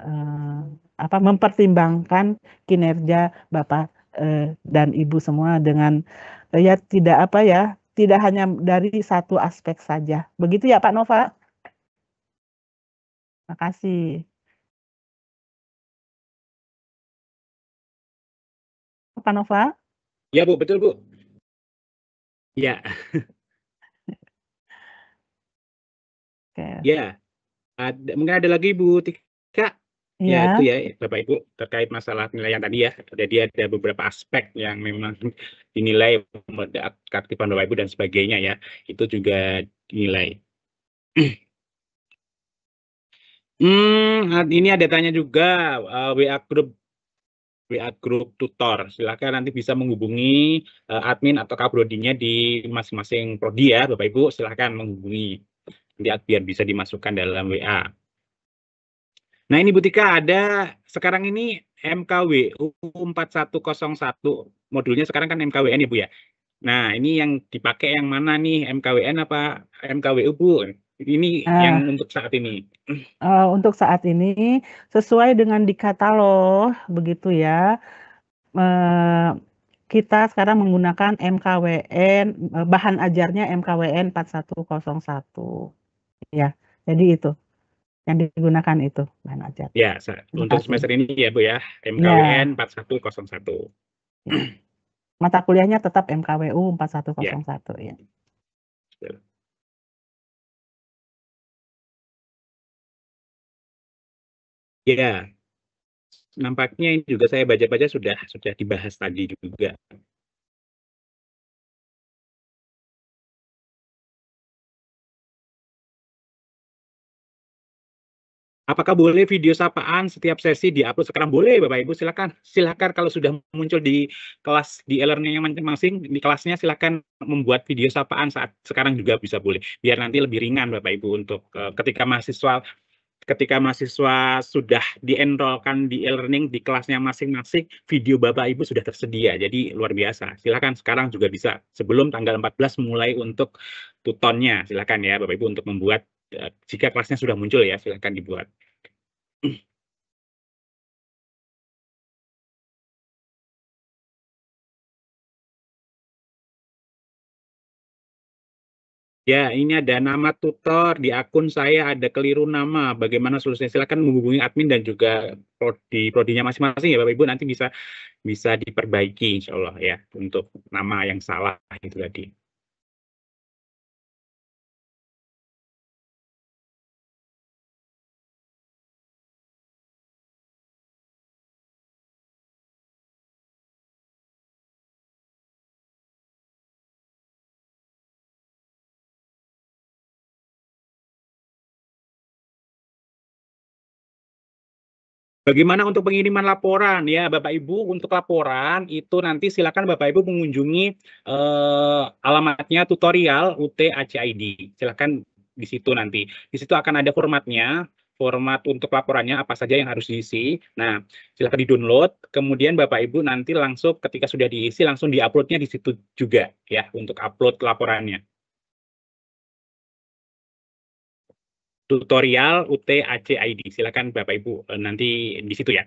mempertimbangkan kinerja Bapak dan Ibu semua dengan ya tidak tidak hanya dari satu aspek saja. Begitu ya Pak Nova? Makasih. Pak Nova? Ya Bu, betul Bu. Ya, Oke. ya. Mungkin ada lagi Bu Tika. Ya itu Iya. ya Bapak Ibu terkait masalah penilaian tadi ya. Jadi ada beberapa aspek yang memang dinilai keaktifan Bapak Ibu dan sebagainya ya. Itu juga dinilai. Ini ada tanya juga WA grup tutor. Silakan nanti bisa menghubungi admin atau kaprodinya di masing-masing prodi ya, Bapak Ibu. Silakan menghubungi biar bisa dimasukkan dalam WA. Nah, ini Bu Tika ada sekarang ini MKWU 4101. Modulnya sekarang kan MKWN ya, Bu ya. Nah, ini yang dipakai yang mana nih? MKWN apa MKWU, Bu? Ini yang untuk saat ini. Untuk saat ini sesuai dengan di katalog begitu ya. Kita sekarang menggunakan MKWN, bahan ajarnya MKWN 4101. Ya, jadi itu yang digunakan itu bahan ajar. Ya, Terima untuk kasih. semester ini ya Bu ya, Ya, MKWN 4101. ya. Mata kuliahnya tetap MKWU 4101 ya. Betul. Ya, nampaknya ini juga saya baca-baca sudah dibahas tadi juga. Apakah boleh video sapaan setiap sesi diupload sekarang? Boleh, Bapak Ibu, silakan. Silakan kalau sudah muncul di kelas di e-learning masing-masing di kelasnya silakan membuat video sapaan saat sekarang juga bisa boleh. Biar nanti lebih ringan Bapak Ibu untuk ketika mahasiswa sudah dienrolkan di e-learning di kelasnya masing-masing, video Bapak Ibu sudah tersedia. Jadi luar biasa. Silakan sekarang juga bisa sebelum tanggal 14 mulai untuk tutonnya. Silakan ya Bapak Ibu untuk membuat jika kelasnya sudah muncul ya, silakan dibuat. Ya, ini ada nama tutor di akun saya ada keliru nama. Bagaimana solusinya? Silakan menghubungi admin dan juga prodinya masing-masing ya Bapak Ibu nanti bisa diperbaiki insya Allah ya untuk nama yang salah itu tadi. Bagaimana untuk pengiriman laporan ya Bapak Ibu untuk laporan itu nanti silakan Bapak Ibu mengunjungi alamatnya tutorial UT ACID. Silakan di situ nanti. Di situ akan ada formatnya, format untuk laporannya apa saja yang harus diisi. Nah, silakan di-download. Kemudian Bapak Ibu nanti langsung ketika sudah diisi langsung di-uploadnya di situ juga ya untuk upload laporannya. Tutorial UT ACID. Silakan Bapak Ibu nanti di situ ya.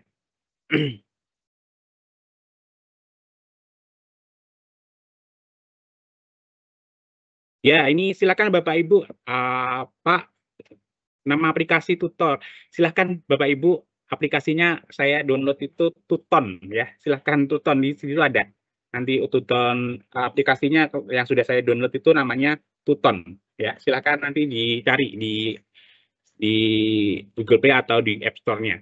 Ya, ini silakan Bapak Ibu, Pak, nama aplikasi tutor. Silakan Bapak Ibu, aplikasinya saya download itu Tuton ya. Silakan Tuton di situ ada. Nanti Tuton aplikasinya yang sudah saya download itu namanya Tuton ya. Silakan nanti dicari di Google Play atau di App Store-nya.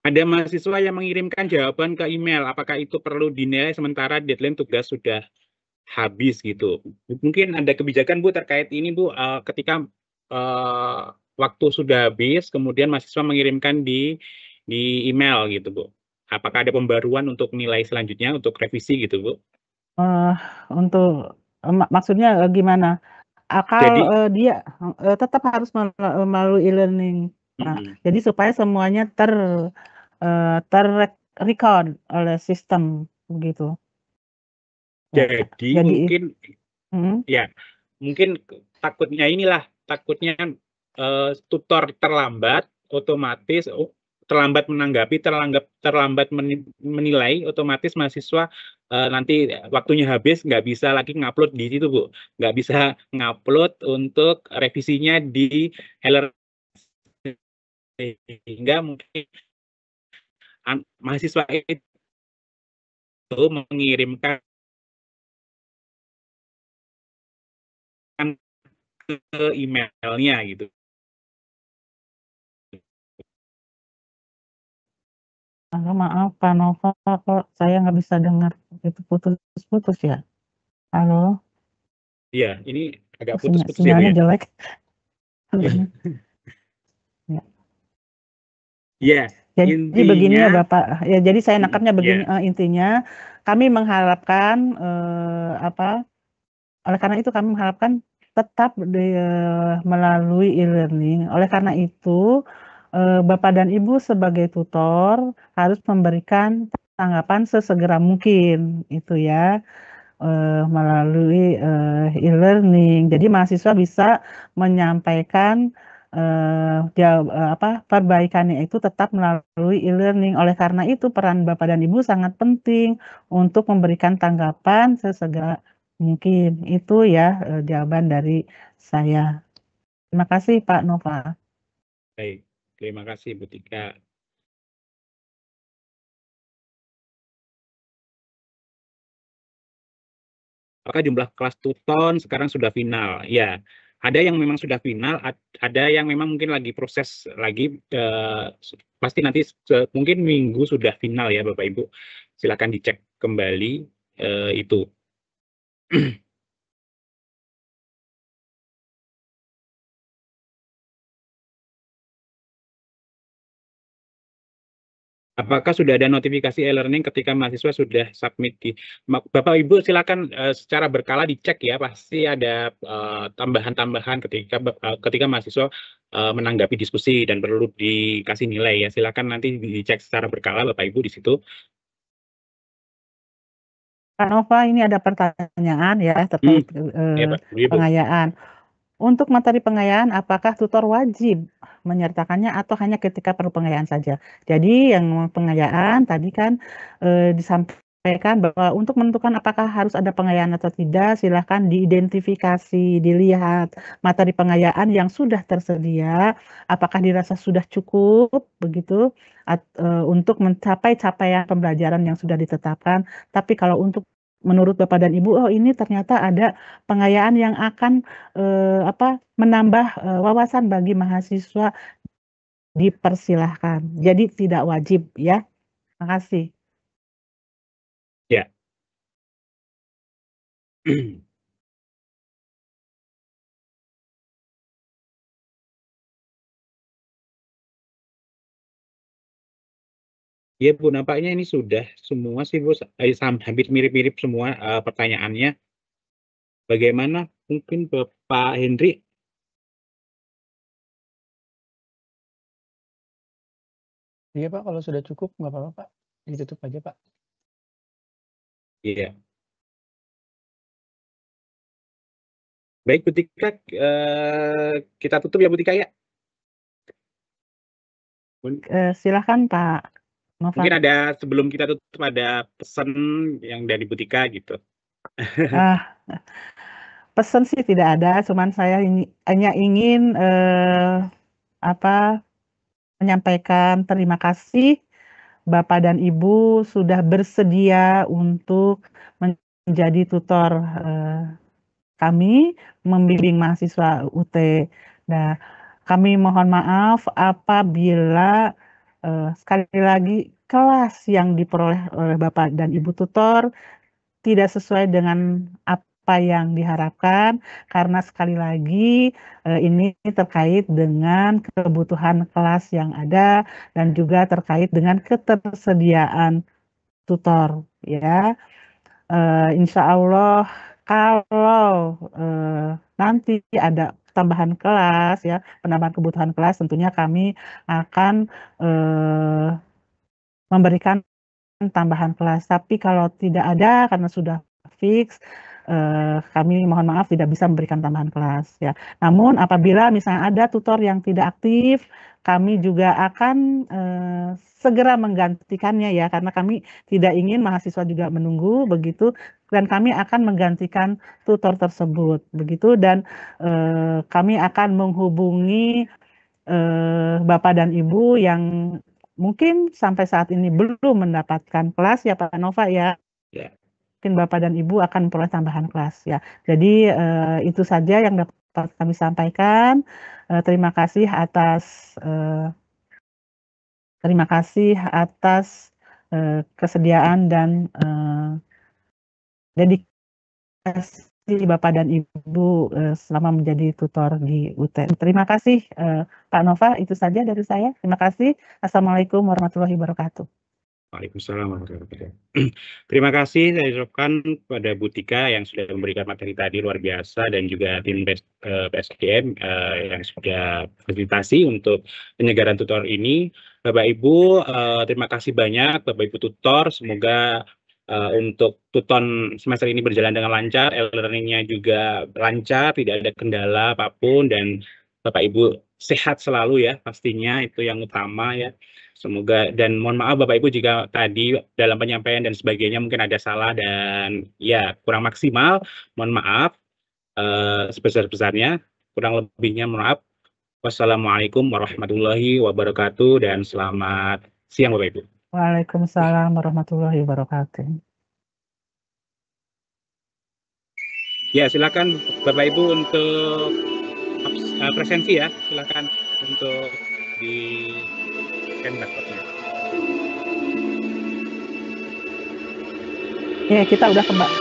Ada mahasiswa yang mengirimkan jawaban ke email. Apakah itu perlu dinilai sementara deadline tugas sudah habis gitu? Mungkin ada kebijakan Bu terkait ini Bu, ketika waktu sudah habis, kemudian mahasiswa mengirimkan di email gitu Bu. Apakah ada pembaruan untuk nilai selanjutnya untuk revisi gitu Bu? Untuk maksudnya gimana? Jadi, Dia tetap harus melalui e-learning, Pak. Jadi supaya semuanya terrecord oleh sistem begitu. Jadi mungkin ya mungkin takutnya tutor terlambat otomatis terlambat menanggapi, terlambat menilai, otomatis mahasiswa nanti waktunya habis, nggak bisa lagi ngupload di situ, Bu. Nggak bisa ngupload untuk revisinya di e-learning, sehingga mungkin mahasiswa itu mengirimkan ke emailnya gitu. Halo, maaf Pak Nova, kok saya nggak bisa dengar, itu putus-putus ya? Halo, Iya, ini agak kok putus-putus ya, Bu sinyalnya ya. jelek. Ya. Iya, Jadi begini ya intinya, Bapak, ya jadi saya nangkapnya begini, ya, intinya kami mengharapkan oleh karena itu kami mengharapkan tetap melalui e-learning. Oleh karena itu Bapak dan Ibu sebagai tutor harus memberikan tanggapan sesegera mungkin itu ya, melalui e-learning. Jadi mahasiswa bisa menyampaikan perbaikannya itu tetap melalui e-learning. Oleh karena itu peran Bapak dan Ibu sangat penting untuk memberikan tanggapan sesegera mungkin. Itu ya jawaban dari saya. Terima kasih Pak Nova. baik. Terima kasih, Bu Tika. Apakah jumlah kelas tuton sekarang sudah final? Ya, ada yang memang sudah final, ada yang memang mungkin lagi proses lagi, pasti nanti mungkin minggu sudah final ya Bapak Ibu. Silakan dicek kembali itu. Apakah sudah ada notifikasi e-learning ketika mahasiswa sudah submit di Bapak Ibu, silakan secara berkala dicek ya, pasti ada tambahan-tambahan ketika mahasiswa menanggapi diskusi dan perlu dikasih nilai ya. Silakan nanti dicek secara berkala Bapak Ibu di situ. Pak Nova, ini ada pertanyaan ya terkait Ya, Pak Ibu. pengayaan. Untuk materi pengayaan, apakah tutor wajib menyertakannya atau hanya ketika perlu pengayaan saja? Jadi yang pengayaan tadi kan disampaikan bahwa untuk menentukan apakah harus ada pengayaan atau tidak, silahkan diidentifikasi, dilihat materi pengayaan yang sudah tersedia, apakah dirasa sudah cukup begitu untuk mencapai capaian pembelajaran yang sudah ditetapkan. Tapi kalau untuk menurut Bapak dan Ibu, oh ini ternyata ada pengayaan yang akan menambah wawasan bagi mahasiswa, dipersilahkan. Jadi tidak wajib ya. Terima kasih. Ya. Ya Bu, nampaknya ini sudah semua sih Bu, hampir mirip-mirip semua pertanyaannya. Bagaimana mungkin Bapak Hendri? Iya Pak, kalau sudah cukup nggak apa-apa Pak. Ditutup aja Pak. Iya. Baik Bu Tika, kita tutup ya Bu Tika ya. Silakan Pak Nova. Mungkin ada sebelum kita tutup ada pesan yang dari Bu Tika gitu. Pesan sih tidak ada, cuman saya hanya ingin menyampaikan terima kasih Bapak dan Ibu sudah bersedia untuk menjadi tutor kami, membimbing mahasiswa UT. Nah, kami mohon maaf apabila sekali lagi kelas yang diperoleh oleh Bapak dan Ibu tutor tidak sesuai dengan apa yang diharapkan, karena sekali lagi ini terkait dengan kebutuhan kelas yang ada dan juga terkait dengan ketersediaan tutor ya. Insya Allah kalau nanti ada tambahan kelas ya, penambahan kebutuhan kelas, tentunya kami akan memberikan tambahan kelas. Tapi kalau tidak ada karena sudah fix, kami mohon maaf tidak bisa memberikan tambahan kelas ya. Namun apabila misalnya ada tutor yang tidak aktif, kami juga akan segera menggantikannya ya, karena kami tidak ingin mahasiswa juga menunggu begitu, dan kami akan menggantikan tutor tersebut begitu, dan kami akan menghubungi Bapak dan Ibu yang mungkin sampai saat ini belum mendapatkan kelas ya Pak Nova ya. Ya. Mungkin Bapak dan Ibu akan memperoleh tambahan kelas ya. Jadi itu saja yang dapat kami sampaikan. Terima kasih atas kesediaan dan dedikasi Bapak dan Ibu selama menjadi tutor di UTN. Terima kasih Pak Nova, itu saja dari saya. Terima kasih. Assalamualaikum warahmatullahi wabarakatuh. Waalaikumsalam warahmatullahi wabarakatuh. Terima kasih saya ucapkan kepada Bu Tika yang sudah memberikan materi tadi luar biasa, dan juga tim PSDM yang sudah fasilitasi untuk penyegaran tutor ini. Bapak Ibu, terima kasih banyak Bapak Ibu tutor. Semoga untuk tuton semester ini berjalan dengan lancar, e-learning-nya juga lancar, tidak ada kendala apapun, dan Bapak Ibu sehat selalu ya, pastinya itu yang utama ya. Semoga, dan mohon maaf Bapak Ibu jika tadi dalam penyampaian dan sebagainya mungkin ada salah dan ya kurang maksimal, mohon maaf sebesar-besarnya, kurang lebihnya mohon maaf. Wassalamualaikum warahmatullahi wabarakatuh, dan selamat siang Bapak Ibu. Waalaikumsalam warahmatullahi wabarakatuh. Ya, silakan Bapak Ibu untuk presensi ya, silakan untuk di scan barcode-nya. Ya, kita udah kembali.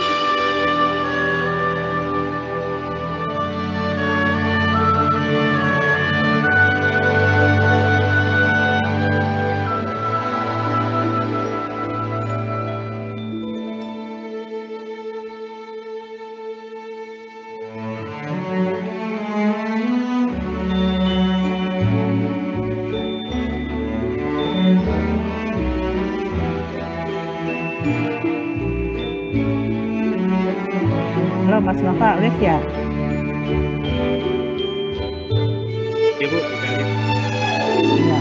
Halo Mas Nova, live ya? Ibu, kita lihat. Iya.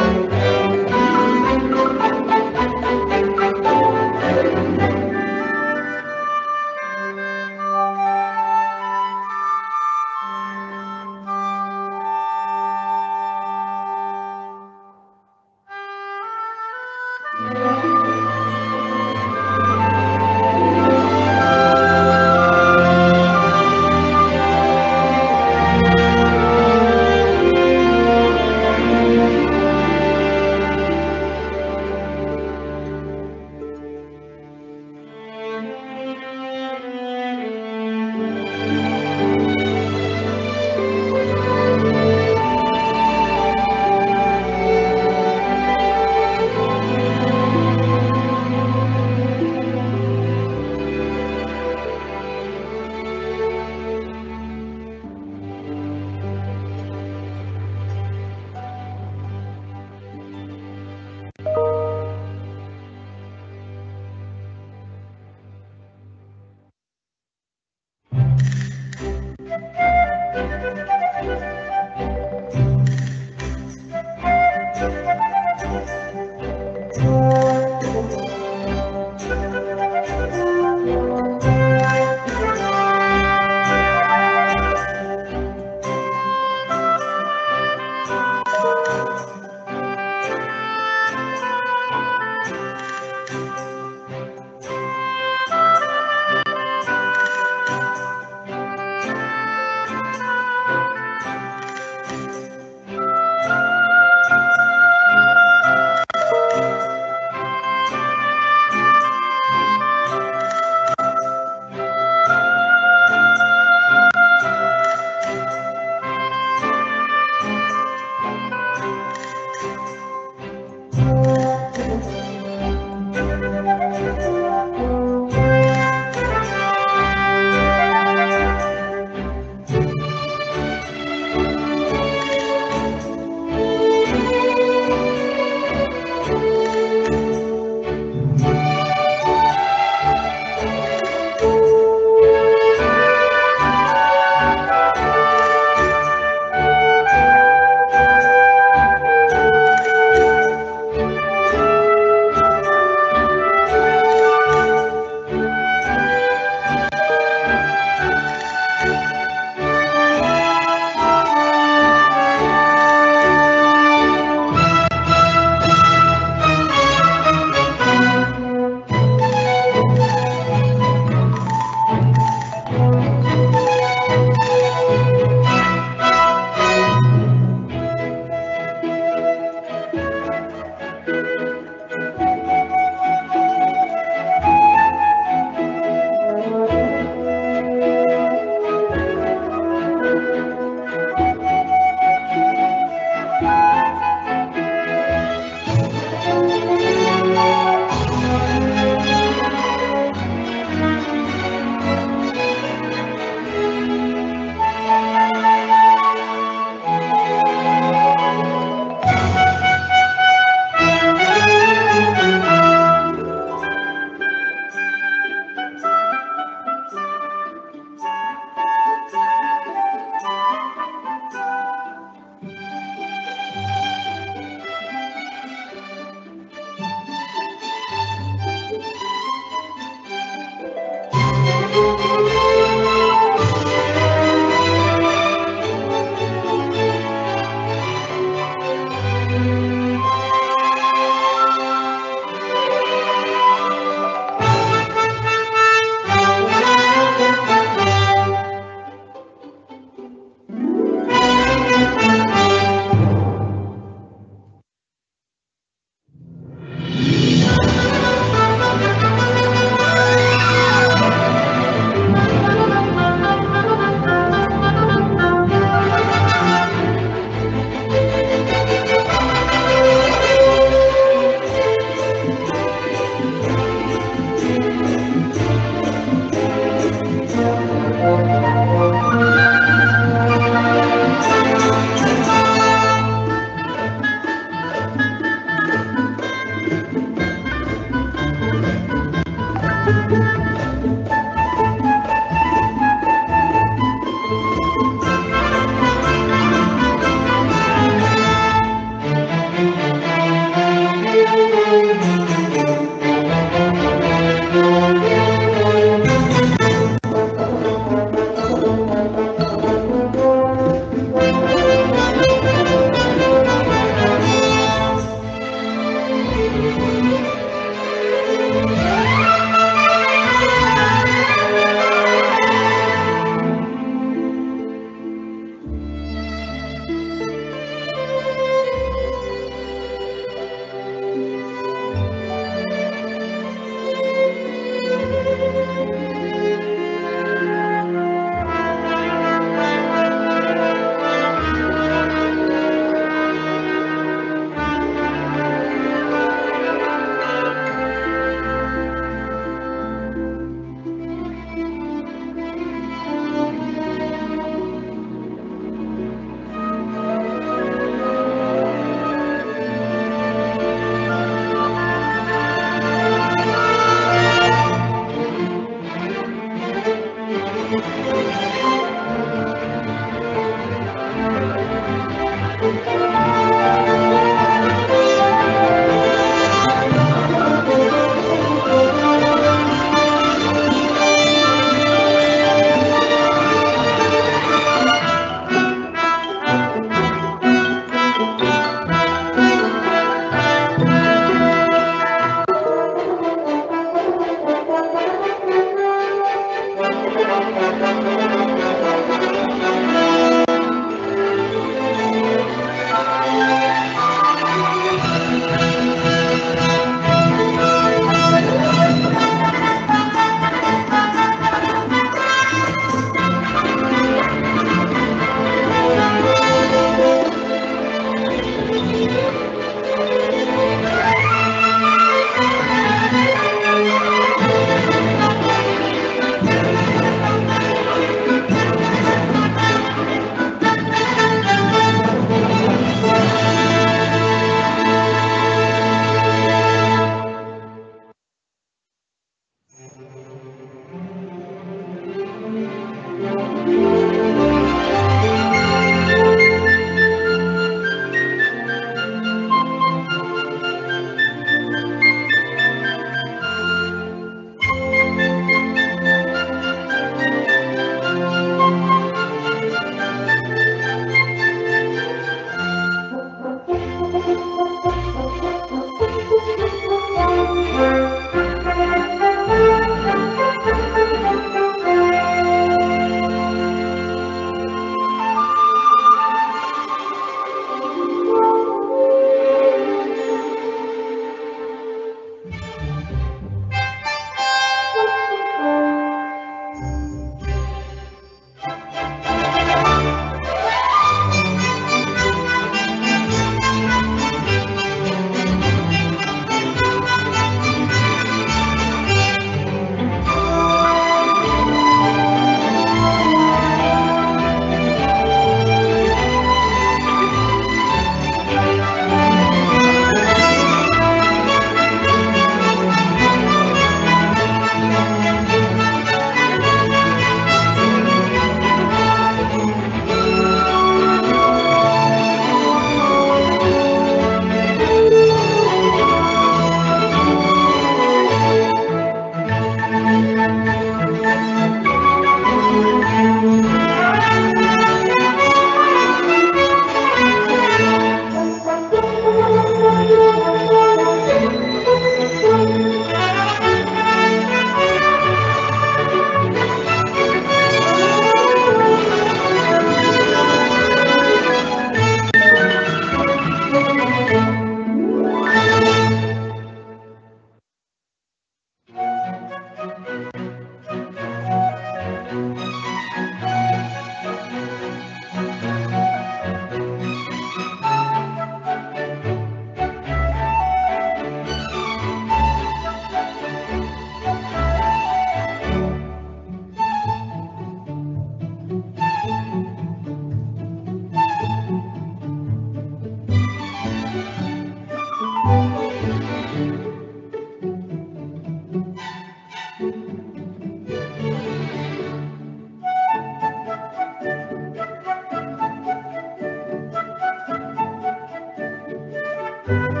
Pak.